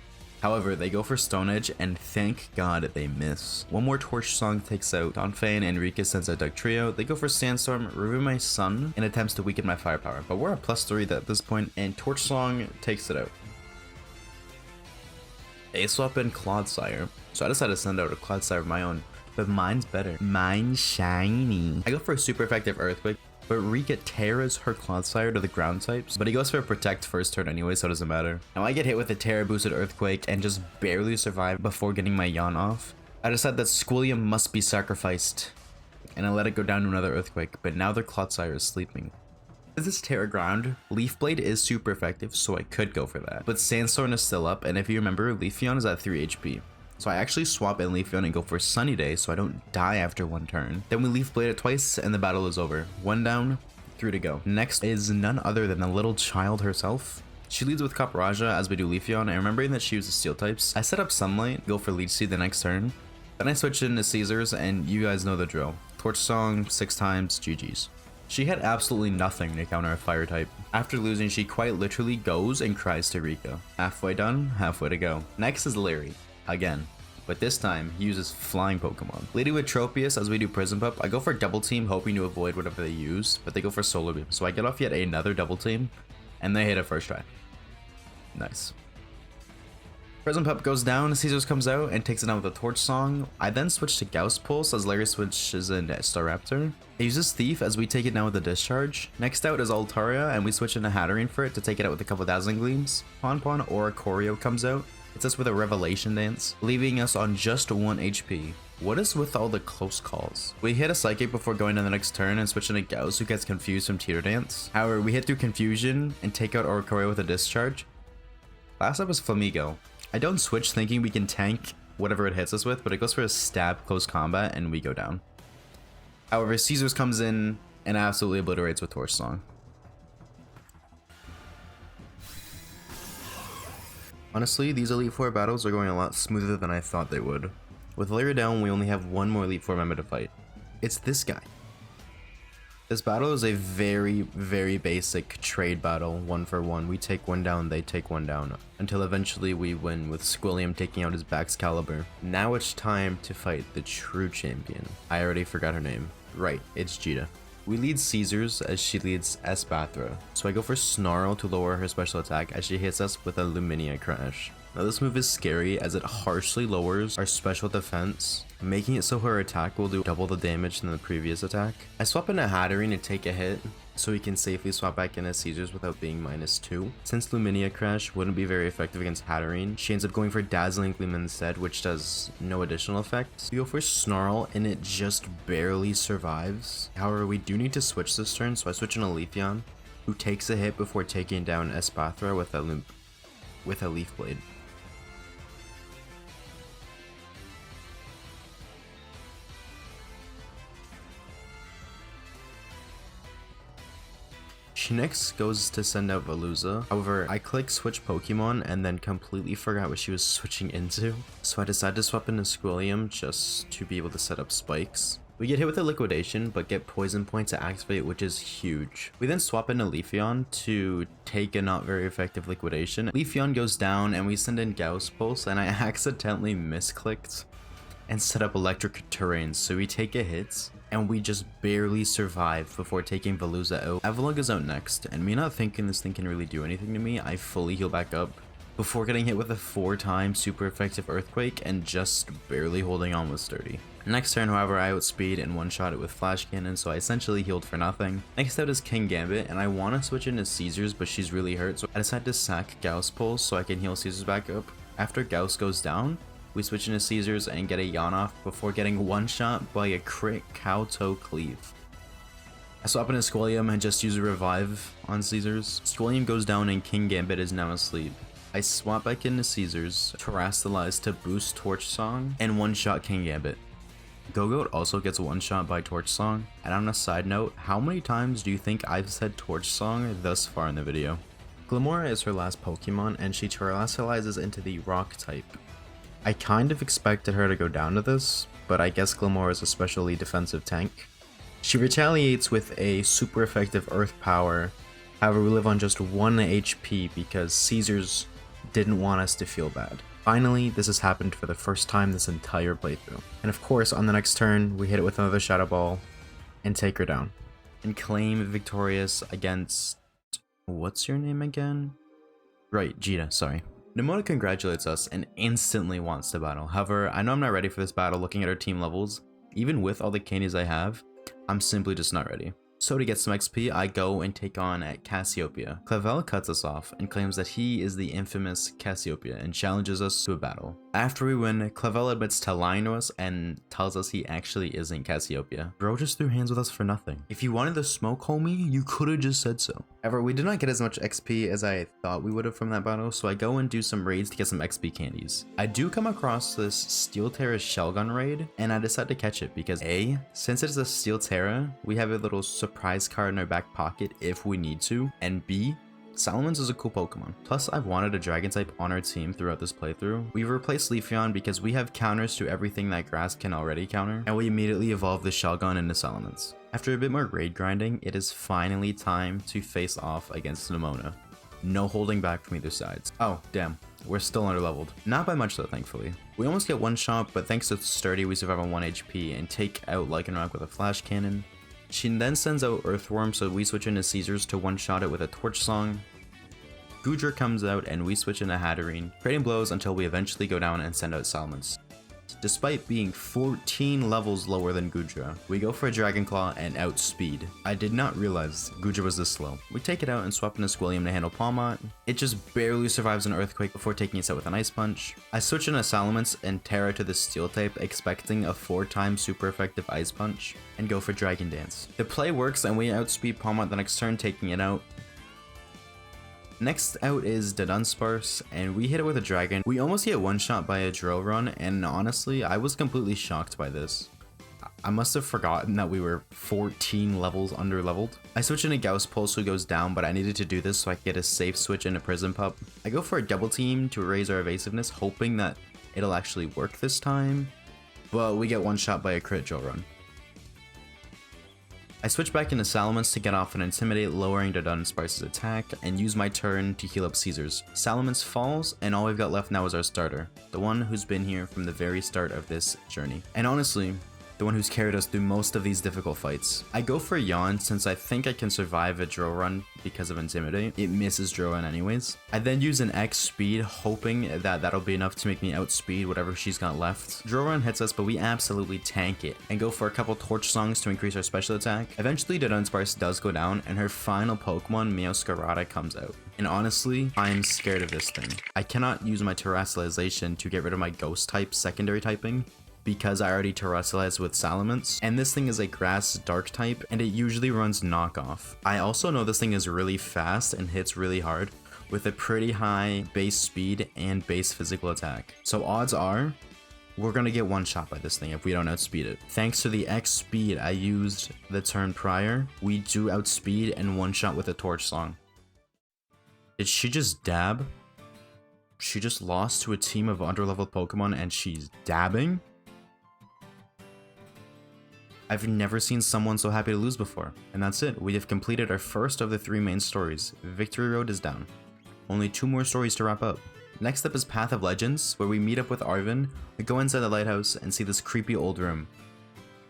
However, they go for Stone Edge, and thank God they miss. One more Torch Song takes out Donphan, and Rika sends out Dugtrio. They go for Sandstorm, remove my Sun, and attempts to weaken my firepower. But we're at +3 at this point, and Torch Song takes it out. They swap in Clodsire, so I decided to send out a Clodsire of my own, but mine's better. Mine's shiny. I go for a super effective Earthquake, but Rika tears her Clodsire to the ground types, but he goes for a Protect first turn anyway, so it doesn't matter. Now I get hit with a Terra boosted Earthquake and just barely survive before getting my Yawn off. I decide that Squilliam must be sacrificed, and I let it go down to another Earthquake, but now their Clodsire is sleeping. With this Terra Ground, Leaf Blade is super effective, so I could go for that. But Sandstorm is still up, and if you remember, Leafeon is at 3 HP. So I actually swap in Leafeon and go for Sunny Day so I don't die after one turn. Then we Leaf Blade it twice and the battle is over. 1 down, 3 to go. Next is none other than the little child herself. She leads with Capraja as we do Leafeon, and remembering that she uses Steel types, I set up Sunlight, go for Leech Seed the next turn. Then I switch into Caesars, and you guys know the drill. Torch Song 6 times, GG's. She had absolutely nothing to counter a fire type. After losing, she quite literally goes and cries to Rika. Halfway done, halfway to go. Next is Larry. Again, but this time he uses flying Pokemon. Leading with Tropius as we do Prison Pup, I go for double team hoping to avoid whatever they use, but they go for Solar Beam. So I get off yet another double team, and they hit it first try. Nice. Prison Pup goes down, Caesars comes out and takes it down with a Torch Song. I then switch to Gauss Pulse as Larry switches in Staraptor. He uses Thief as we take it down with a Discharge. Next out is Altaria, and we switch into Hatterene for it to take it out with a couple Dazzling Gleams. Ponpon or Choreo comes out. Hits us with a Revelation Dance, leaving us on just 1 HP. What is with all the close calls? We hit a Psychic before going to the next turn and switch into Gauss, who gets confused from Teeter Dance. However, we hit through Confusion and take out Oricorio with a Discharge. Last up is Flamigo. I don't switch thinking we can tank whatever it hits us with, but it goes for a Stab Close Combat and we go down. However, Caesars comes in and absolutely obliterates with Torch Song. Honestly, these Elite Four battles are going a lot smoother than I thought they would. With Larry down, we only have one more Elite Four member to fight. It's this guy. This battle is a very, very basic trade battle, 1 for 1. We take one down, they take one down, until eventually we win with Squilliam taking out his Baxcalibur. Now it's time to fight the true champion. I already forgot her name. Right, it's Jita. We lead Caesars as she leads Espathra, so I go for Snarl to lower her special attack as she hits us with a Luminia Crash. Now this move is scary as it harshly lowers our special defense, making it so her attack will do double the damage than the previous attack. I swap into Hatterene to take a hit, so he can safely swap back into Caesars without being -2. Since Luminia Crash wouldn't be very effective against Hatterene, she ends up going for Dazzling Gleam instead, which does no additional effect. We go for Snarl and it just barely survives. However, we do need to switch this turn, so I switch into Leafeon, who takes a hit before taking down Espathra with a Leaf Blade. She next goes to send out Veluza. However, I click switch Pokemon and then completely forgot what she was switching into. So I decided to swap into Squilliam just to be able to set up spikes. We get hit with a Liquidation, but get Poison Point to activate, which is huge. We then swap into Leafeon to take a not very effective Liquidation. Leafeon goes down and we send in Gauss Pulse, and I accidentally misclicked and set up Electric Terrain, so we take a hit and we just barely survive before taking Veluza out. Avalugg is out next, and me not thinking this thing can really do anything to me, I fully heal back up before getting hit with a 4-time super effective Earthquake and just barely holding on with Sturdy. Next turn, however, I outspeed and one-shot it with Flash Cannon, so I essentially healed for nothing. Next out is King Gambit, and I want to switch into Caesars, but she's really hurt, so I decide to sack Gauss Pulse so I can heal Caesars back up. After Gauss goes down, we switch into Caesars and get a Yawn off before getting one-shot by a crit Cow-Toe Cleave. I swap into Squilliam and just use a Revive on Caesars. Squilliam goes down and King Gambit is now asleep. I swap back into Caesars, Terrastalize to boost Torch Song, and one-shot King Gambit. Gogoat also gets one shot by Torch Song, and on a side note, how many times do you think I've said Torch Song thus far in the video? Glimmora is her last Pokemon, and she terrestrializes into the Rock type. I kind of expected her to go down to this, but I guess Glimmora is a specially defensive tank. She retaliates with a super effective Earth power, however we live on just 1 HP because Caesars didn't want us to feel bad. Finally, this has happened for the first time this entire playthrough. And of course, on the next turn, we hit it with another Shadow Ball and take her down. And claim victorious against... what's your name again? Right, Jita, sorry. Nemona congratulates us and instantly wants to battle. However, I know I'm not ready for this battle looking at our team levels. Even with all the candies I have, I'm simply just not ready. So to get some XP, I go and take on at Cassiopeia. Clavel cuts us off and claims that he is the infamous Cassiopeia and challenges us to a battle. After we win, Clavel admits to lying to us and tells us he actually isn't Cassiopeia. Bro just threw hands with us for nothing. If you wanted the smoke, homie, you could have just said so. However, we did not get as much XP as I thought we would have from that battle, so I go and do some raids to get some XP candies. I do come across this Steel Terra Shellgun raid, and I decide to catch it because A, since it is a Steel Terra, we have a little surprise card in our back pocket if we need to, and B, Salamence is a cool Pokemon. Plus, I've wanted a Dragon type on our team throughout this playthrough. We've replaced Leafeon because we have counters to everything that Grass can already counter, and we immediately evolve the Shellgun into Salamence. After a bit more raid grinding, it is finally time to face off against Nemona. No holding back from either sides. Oh, damn. We're still underleveled. Not by much though, thankfully. We almost get one shot, but thanks to Sturdy, we survive on 1 HP and take out Lycanroc with a Flash Cannon. She then sends out Earthworm, so we switch into Caesars to one-shot it with a Torch Song. Goodra comes out and we switch into Hatterene, trading blows until we eventually go down and send out Salamence. Despite being 14 levels lower than Goodra, we go for a Dragon Claw and outspeed. I did not realize Goodra was this slow. We take it out and swap into Squilliam to handle Palmot. It just barely survives an Earthquake before taking it out with an Ice Punch. I switch into Salamence and Terra to the Steel type, expecting a 4-time super effective Ice Punch, and go for Dragon Dance. The play works and we outspeed Palmot the next turn, taking it out. Next out is the Dunsparce, and we hit it with a Dragon. We almost get one shot by a Drill Run, and honestly, I was completely shocked by this. I must have forgotten that we were 14 levels under leveled. I switch into Gauss Pulse who goes down, but I needed to do this so I could get a safe switch into Prison Pup. I go for a double team to raise our evasiveness, hoping that it'll actually work this time, but we get one shot by a crit Drill Run. I switch back into Salamence to get off an Intimidate, lowering the Dunsparce's attack, and use my turn to heal up Caesars. Salamence falls, and all we've got left now is our starter, the one who's been here from the very start of this journey. And honestly, the one who's carried us through most of these difficult fights. I go for a Yawn since I think I can survive a Drill Run because of Intimidate. It misses Drill Run anyways. I then use an X speed, hoping that that'll be enough to make me outspeed whatever she's got left. Drill Run hits us, but we absolutely tank it and go for a couple Torch Songs to increase our special attack. Eventually, the Dunsparce does go down, and her final Pokemon, Meowscarada, comes out. And honestly, I'm scared of this thing. I cannot use my Terrestrialization to get rid of my Ghost type secondary typing, because I already terrestrialized with Salamence, and this thing is a grass dark type, and it usually runs knockoff. I also know this thing is really fast and hits really hard, with a pretty high base speed and base physical attack. So odds are, we're gonna get one shot by this thing if we don't outspeed it. Thanks to the X speed I used the turn prior, we do outspeed and one shot with a Torch Song. Did she just dab? She just lost to a team of underleveled Pokemon and she's dabbing? I've never seen someone so happy to lose before. And that's it, we have completed our first of the 3 main stories. Victory Road is down. Only 2 more stories to wrap up. Next up is Path of Legends, where we meet up with Arvin, we go inside the lighthouse and see this creepy old room.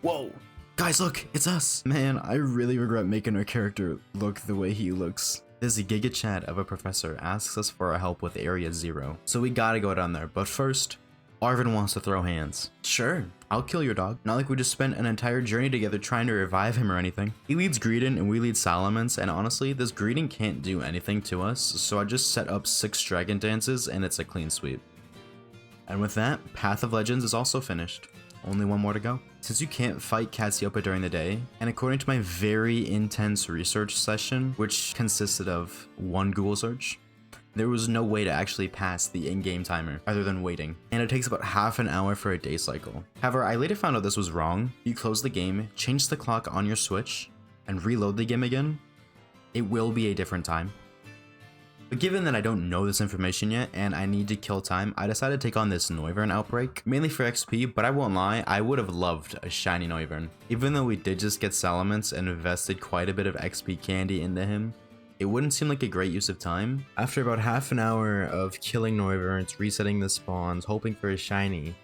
Whoa! Guys look, it's us! Man, I really regret making our character look the way he looks. This Giga Chat of a professor asks us for our help with Area 0, so we gotta go down there, but first, Arvin wants to throw hands. Sure, I'll kill your dog. Not like we just spent an entire journey together trying to revive him or anything. He leads Greedent and we lead Salamence, and honestly, this Greedent can't do anything to us, so I just set up 6 Dragon Dances and it's a clean sweep. And with that, Path of Legends is also finished. Only 1 more to go. Since you can't fight Cassiopeia during the day, and according to my very intense research session, which consisted of 1 Google search, There was no way to actually pass the in-game timer other than waiting, and it takes about half an hour for a day cycle. However, I later found out this was wrong. You close the game, change the clock on your Switch, and reload the game again, it will be a different time. But given that I don't know this information yet and I need to kill time, I decided to take on this Noivern outbreak, mainly for XP, but I won't lie, I would have loved a shiny Noivern. Even though we did just get Salamence and invested quite a bit of XP candy into him, it wouldn't seem like a great use of time. After about half an hour of killing Noiverns, resetting the spawns, hoping for a shiny,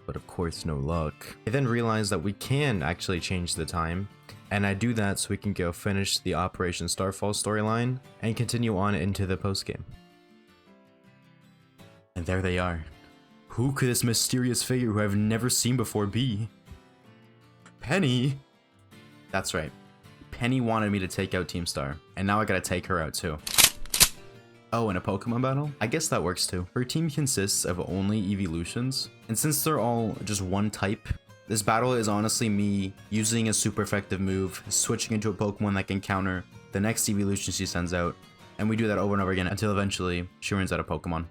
but of course no luck, I then realized that we can actually change the time. And I do that so we can go finish the Operation Starfall storyline and continue on into the postgame. And there they are. Who could this mysterious figure who I've never seen before be? Penny! That's right. Penny wanted me to take out Team Star, and now I gotta take her out too. Oh, in a Pokemon battle? I guess that works too. Her team consists of only evolutions, and since they're all just one type, this battle is honestly me using a super effective move, switching into a Pokemon that can counter the next evolution she sends out, and we do that over and over again until eventually she runs out of Pokemon.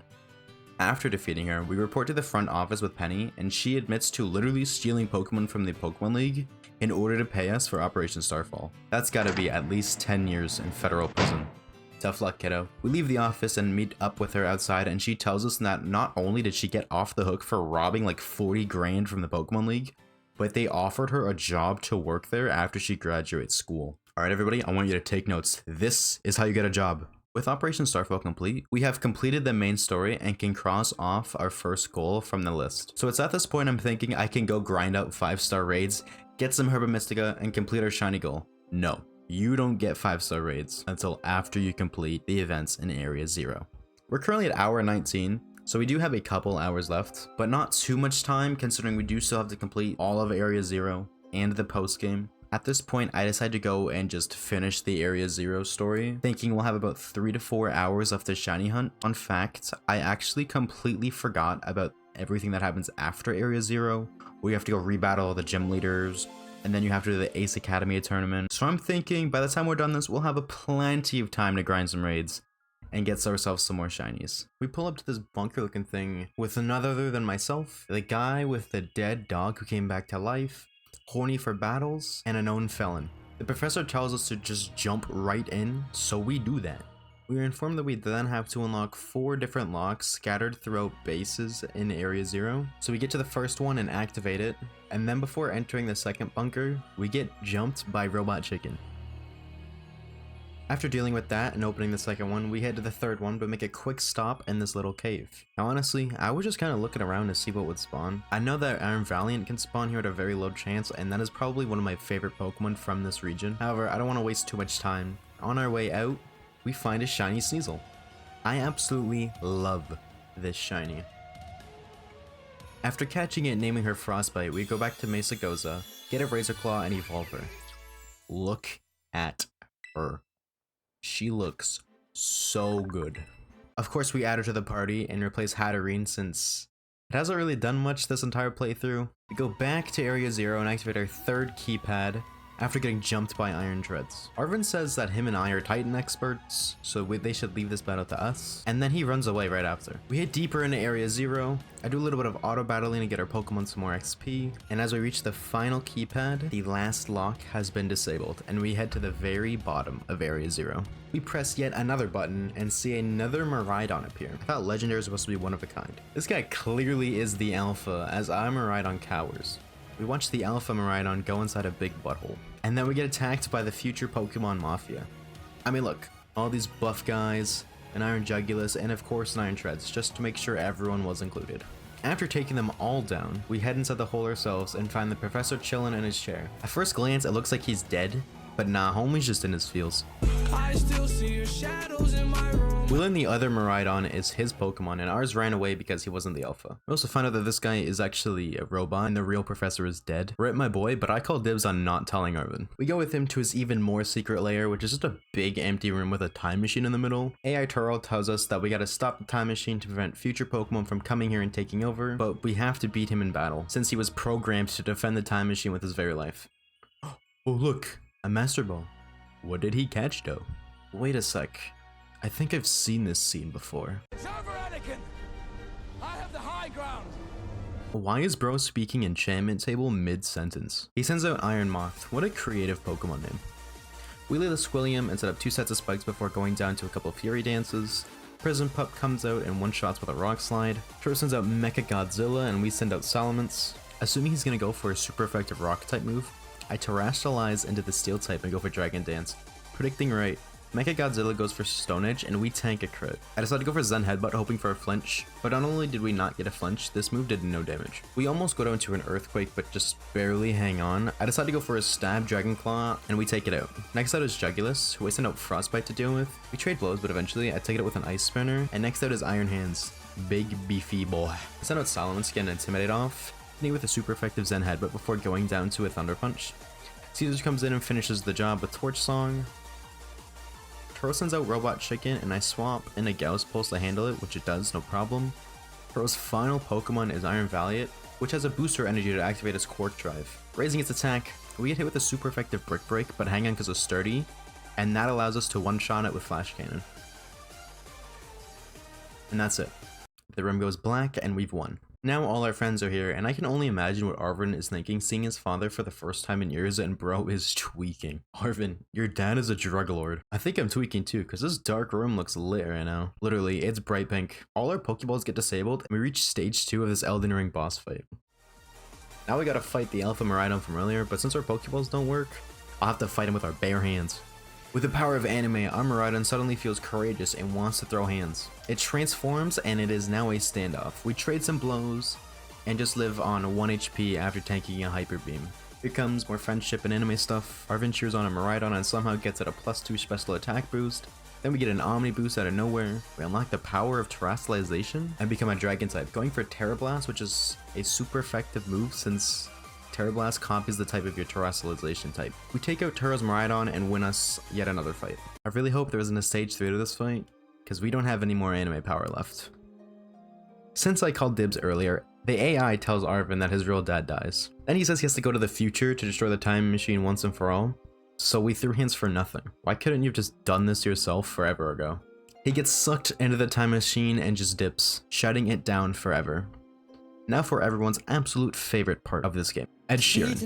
After defeating her, we report to the front office with Penny, and she admits to literally stealing Pokemon from the Pokemon League in order to pay us for Operation Starfall. That's gotta be at least 10 years in federal prison. Tough luck, kiddo. We leave the office and meet up with her outside, and she tells us that not only did she get off the hook for robbing like 40 grand from the Pokemon League, but they offered her a job to work there after she graduates school. Alright everybody, I want you to take notes. This is how you get a job. With Operation Starfall complete, we have completed the main story and can cross off our first goal from the list. So it's at this point I'm thinking I can go grind out 5-star raids, get some Herba Mystica, and complete our shiny goal. No, you don't get 5-star raids until after you complete the events in Area 0. We're currently at hour 19, so we do have a couple hours left, but not too much time considering we do still have to complete all of Area 0 and the post game. At this point, I decided to go and just finish the Area 0 story, thinking we'll have about 3 to 4 hours of the shiny hunt. Fun fact, I actually completely forgot about everything that happens after Area 0, where you have to go rebattle all the gym leaders, and then you have to do the Ace Academy tournament. So I'm thinking by the time we're done this, we'll have plenty of time to grind some raids and gets ourselves some more shinies. We pull up to this bunker looking thing with none other than myself, the guy with the dead dog who came back to life, horny for battles, and a known felon. The professor tells us to just jump right in, so we do that. We are informed that we then have to unlock 4 different locks scattered throughout bases in Area 0. So we get to the first one and activate it, and then before entering the second bunker, we get jumped by Robot Chicken. After dealing with that and opening the second one, we head to the third one, but make a quick stop in this little cave. Now honestly, I was just kind of looking around to see what would spawn. I know that Iron Valiant can spawn here at a very low chance, and that is probably one of my favorite Pokemon from this region. However, I don't want to waste too much time. On our way out, we find a shiny Sneasel. I absolutely love this shiny. After catching it and naming her Frostbite, we go back to Mesa Goza, get a Razor Claw, and evolve her. Look at her. She looks so good. Of course, we add her to the party and replace Hatterene since it hasn't really done much this entire playthrough. We go back to Area 0 and activate our third keypad after getting jumped by Iron Treads. Arvin says that him and I are Titan experts, so they should leave this battle to us, and then he runs away right after. We hit deeper into Area 0, I do a little bit of auto battling to get our Pokemon some more XP, and as we reach the final keypad, the last lock has been disabled, and we head to the very bottom of Area 0. We press yet another button and see another Miraidon appear. I thought Legendary was supposed to be one of a kind. This guy clearly is the alpha, as our Miraidon cowers. We watch the Alpha Miraidon go inside a big butthole, and then we get attacked by the future Pokemon Mafia. I mean look, all these buff guys, an Iron Jugulus, and of course an Iron Treads, just to make sure everyone was included. After taking them all down, we head inside the hole ourselves and find the professor chilling in his chair. At first glance it looks like he's dead, but nah, homie's just in his feels. I still see your shadows in my room. We learn the other Miraidon is his Pokemon, and ours ran away because he wasn't the alpha. We also find out that this guy is actually a robot and the real professor is dead. Rip my boy, but I call dibs on not telling Arvin. We go with him to his even more secret lair, which is just a big empty room with a time machine in the middle. AI Turtle tells us that we gotta stop the time machine to prevent future Pokemon from coming here and taking over, but we have to beat him in battle, since he was programmed to defend the time machine with his very life. Oh look, a Master Ball. What did he catch though? Wait a sec. I think I've seen this scene before. It's over, Anakin! I have the high ground! Why is bro speaking enchantment table mid-sentence? He sends out Iron Moth. What a creative Pokemon name. We lay the Squilliam and set up 2 sets of spikes before going down to a couple of Fury Dances. Prison Pup comes out and one-shots with a Rock Slide. Turo sends out Mecha Godzilla and we send out Salamence. Assuming he's gonna go for a super effective Rock type move, I Terastallize into the Steel type and go for Dragon Dance. Predicting right, Mecha Godzilla goes for Stone Edge and we tank a crit. I decided to go for Zen Headbutt hoping for a flinch, but not only did we not get a flinch, this move did no damage. We almost go down to an Earthquake but just barely hang on. I decided to go for a Stab Dragon Claw and we take it out. Next out is Jugulus, who I send out Frostbite to deal with. We trade blows but eventually I take it out with an Ice Spinner, and next out is Iron Hands. Big beefy boy. I send out Salamence to get an Intimidate off, hitting with a super effective Zen Headbutt before going down to a Thunder Punch. Caesar comes in and finishes the job with Torch Song. Turo sends out Robot Chicken and I swap in a Gauss Pulse to handle it, which it does, no problem. Turo's final Pokemon is Iron Valiant, which has a booster energy to activate its Quark Drive. Raising its attack, we get hit with a super effective Brick Break, but hang on because it's sturdy, and that allows us to one-shot it with Flash Cannon. And that's it. The room goes black and we've won. Now all our friends are here, and I can only imagine what Arvin is thinking seeing his father for the first time in years, and bro is tweaking. Arvin, your dad is a drug lord. I think I'm tweaking too, because this dark room looks lit right now. Literally, it's bright pink. All our Pokeballs get disabled, and we reach stage 2 of this Elden Ring boss fight. Now we gotta fight the Alpha Miraidon from earlier, but since our Pokeballs don't work, I'll have to fight him with our bare hands. With the power of anime, our Miraidon suddenly feels courageous and wants to throw hands. It transforms and it is now a standoff. We trade some blows and just live on 1 HP after tanking a Hyper Beam. Here comes more friendship and anime stuff. Arvin cheers on a Miraidon and somehow gets it a +2 special attack boost. Then we get an Omni boost out of nowhere. We unlock the power of Terastallization and become a Dragon type, going for Terra Blast, which is a super effective move since Terra Blast copies the type of your Terastallization type. We take out Turo's Miraidon and win us yet another fight. I really hope there isn't a stage 3 to this fight, because we don't have any more anime power left. Since I called dibs earlier, the AI tells Arvin that his real dad dies. Then he says he has to go to the future to destroy the time machine once and for all. So we threw hands for nothing. Why couldn't you have just done this yourself forever ago? He gets sucked into the time machine and just dips, shutting it down forever. Now for everyone's absolute favorite part of this game, Ed Sheeran.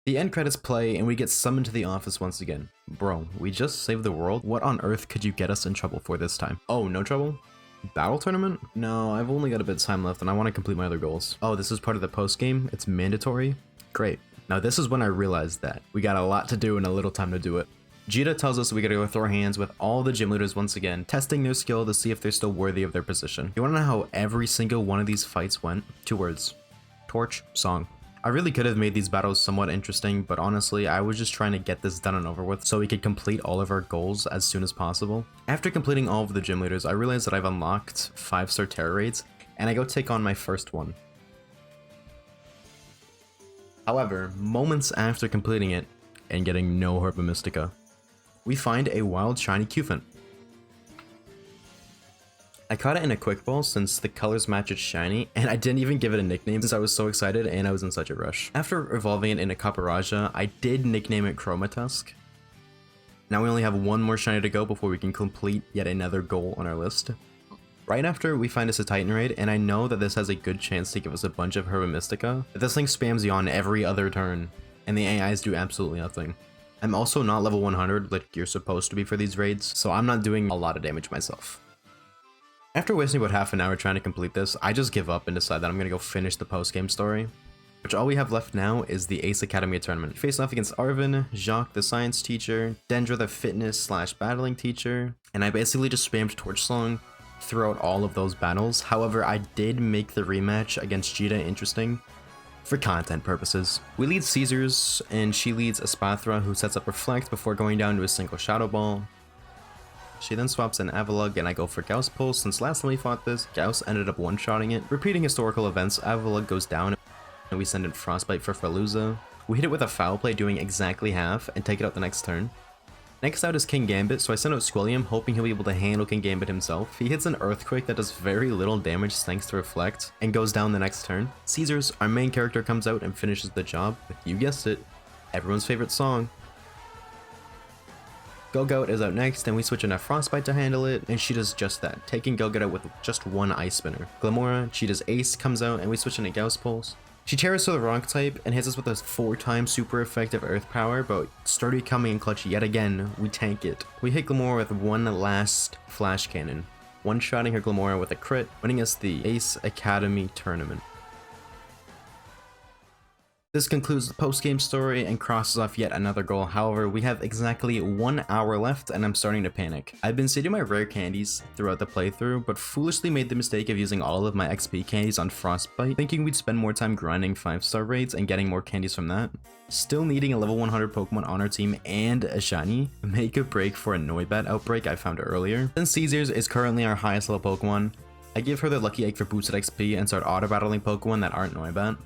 The end credits play and we get summoned to the office once again. Bro, we just saved the world? What on earth could you get us in trouble for this time? Oh, no trouble? Battle tournament? No, I've only got a bit of time left and I want to complete my other goals. Oh, this is part of the post game? It's mandatory? Great. Now this is when I realized that we got a lot to do and a little time to do it. Jita tells us we gotta go throw hands with all the gym leaders once again, testing their skill to see if they're still worthy of their position. You wanna know how every single one of these fights went? 2 words. Torch, song. I really could have made these battles somewhat interesting, but honestly, I was just trying to get this done and over with so we could complete all of our goals as soon as possible. After completing all of the gym leaders, I realized that I've unlocked 5-star terror raids, and I go take on my first one. However, moments after completing it, and getting no Herba Mystica, we find a wild shiny Cufant. I caught it in a quick ball since the colors match its shiny, and I didn't even give it a nickname since I was so excited and I was in such a rush. After evolving it in a Caparaja, I did nickname it Chromatusk. Now we only have one more shiny to go before we can complete yet another goal on our list. Right after, we find us a Titan Raid, and I know that this has a good chance to give us a bunch of Herba Mystica, but this thing spams you on every other turn, and the AIs do absolutely nothing. I'm also not level 100 like you're supposed to be for these raids, so I'm not doing a lot of damage myself. After wasting about half an hour trying to complete this, I just give up and decide that I'm gonna go finish the post-game story. Which all we have left now is the Ace Academy tournament. Face off against Arvin, Jacques the science teacher, Dendra the fitness/battling teacher, and I basically just spammed Torch Song throughout all of those battles. However, I did make the rematch against Jita interesting for content purposes. We lead Caesars, and she leads Espathra, who sets up Reflect before going down to a single Shadow Ball. She then swaps in Avalugg, and I go for Gauss Pulse. Since last time we fought this, Gauss ended up one-shotting it. Repeating historical events, Avalugg goes down, and we send in Frostbite for Faluza. We hit it with a Foul Play, doing exactly half, and take it out the next turn. Next out is King Gambit, so I send out Squilliam, hoping he'll be able to handle King Gambit himself. He hits an Earthquake that does very little damage thanks to Reflect, and goes down the next turn. Caesars, our main character, comes out and finishes the job with, you guessed it, everyone's favorite song. Go-Goat is out next, and we switch into Frostbite to handle it, and she does just that, taking Go-Goat out with just one Ice Spinner. Glamora, Cheetah's Ace comes out, and we switch into Gauss Pulse. She tears to the rock type and hits us with a 4-time super effective earth power, but sturdy coming in clutch yet again, we tank it. We hit Glamora with one last flash cannon, one-shotting her Glamora with a crit, winning us the Ace Academy tournament. This concludes the post-game story and crosses off yet another goal. However, we have exactly 1 hour left and I'm starting to panic. I've been saving my rare candies throughout the playthrough, but foolishly made the mistake of using all of my XP candies on Frostbite, thinking we'd spend more time grinding 5-star raids and getting more candies from that. Still needing a level 100 Pokemon on our team and a shiny. Make a break for a Noibat outbreak I found earlier. Since Caesars is currently our highest level Pokemon, I give her the Lucky Egg for boosted XP and start auto-battling Pokemon that aren't Noibat.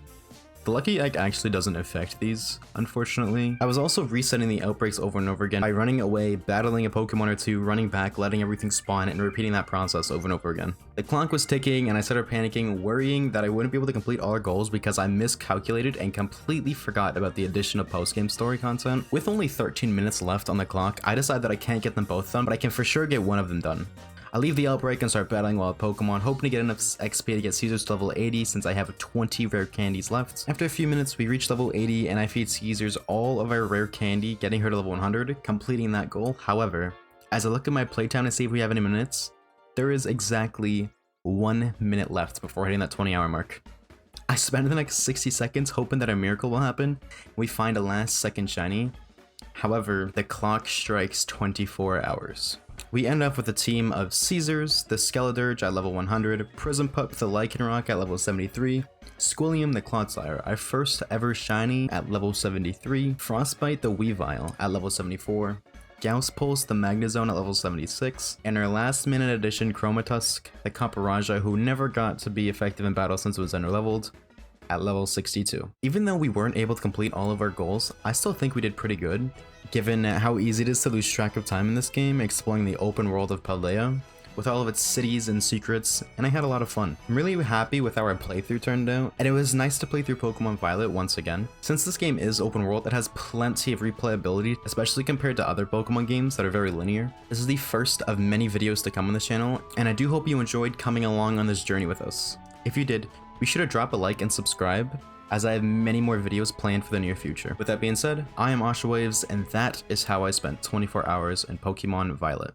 The Lucky Egg actually doesn't affect these, unfortunately. I was also resetting the outbreaks over and over again by running away, battling a Pokemon or two, running back, letting everything spawn, and repeating that process over and over again. The clock was ticking and I started panicking, worrying that I wouldn't be able to complete all our goals because I miscalculated and completely forgot about the addition of post-game story content. With only 13 minutes left on the clock, I decide that I can't get them both done, but I can for sure get one of them done. I leave the outbreak and start battling wild Pokemon, hoping to get enough XP to get Caesars to level 80 since I have 20 rare candies left. After a few minutes, we reach level 80 and I feed Caesars all of our rare candy, getting her to level 100, completing that goal. However, as I look at my playtime to see if we have any minutes, there is exactly 1 minute left before hitting that 20-hour mark. I spend the next 60 seconds hoping that a miracle will happen. We find a last second shiny. However, the clock strikes 24 hours. We end up with a team of Caesars, the Skeledirge at level 100, Prismpup the Lycanroc at level 73, Squilliam the Clodsire, our first ever shiny at level 73, Frostbite the Weavile at level 74, Gauss Pulse the Magnezone at level 76, and our last minute addition Chromatusk, the Camparaja, who never got to be effective in battle since it was underleveled, at level 62. Even though we weren't able to complete all of our goals, I still think we did pretty good, given how easy it is to lose track of time in this game, exploring the open world of Paldea, with all of its cities and secrets, and I had a lot of fun. I'm really happy with how our playthrough turned out, and it was nice to play through Pokemon Violet once again. Since this game is open world, it has plenty of replayability, especially compared to other Pokemon games that are very linear. This is the first of many videos to come on this channel, and I do hope you enjoyed coming along on this journey with us. If you did, be sure to drop a like and subscribe, as I have many more videos planned for the near future. With that being said, I am Oshawaves, and that is how I spent 24 hours in Pokemon Violet.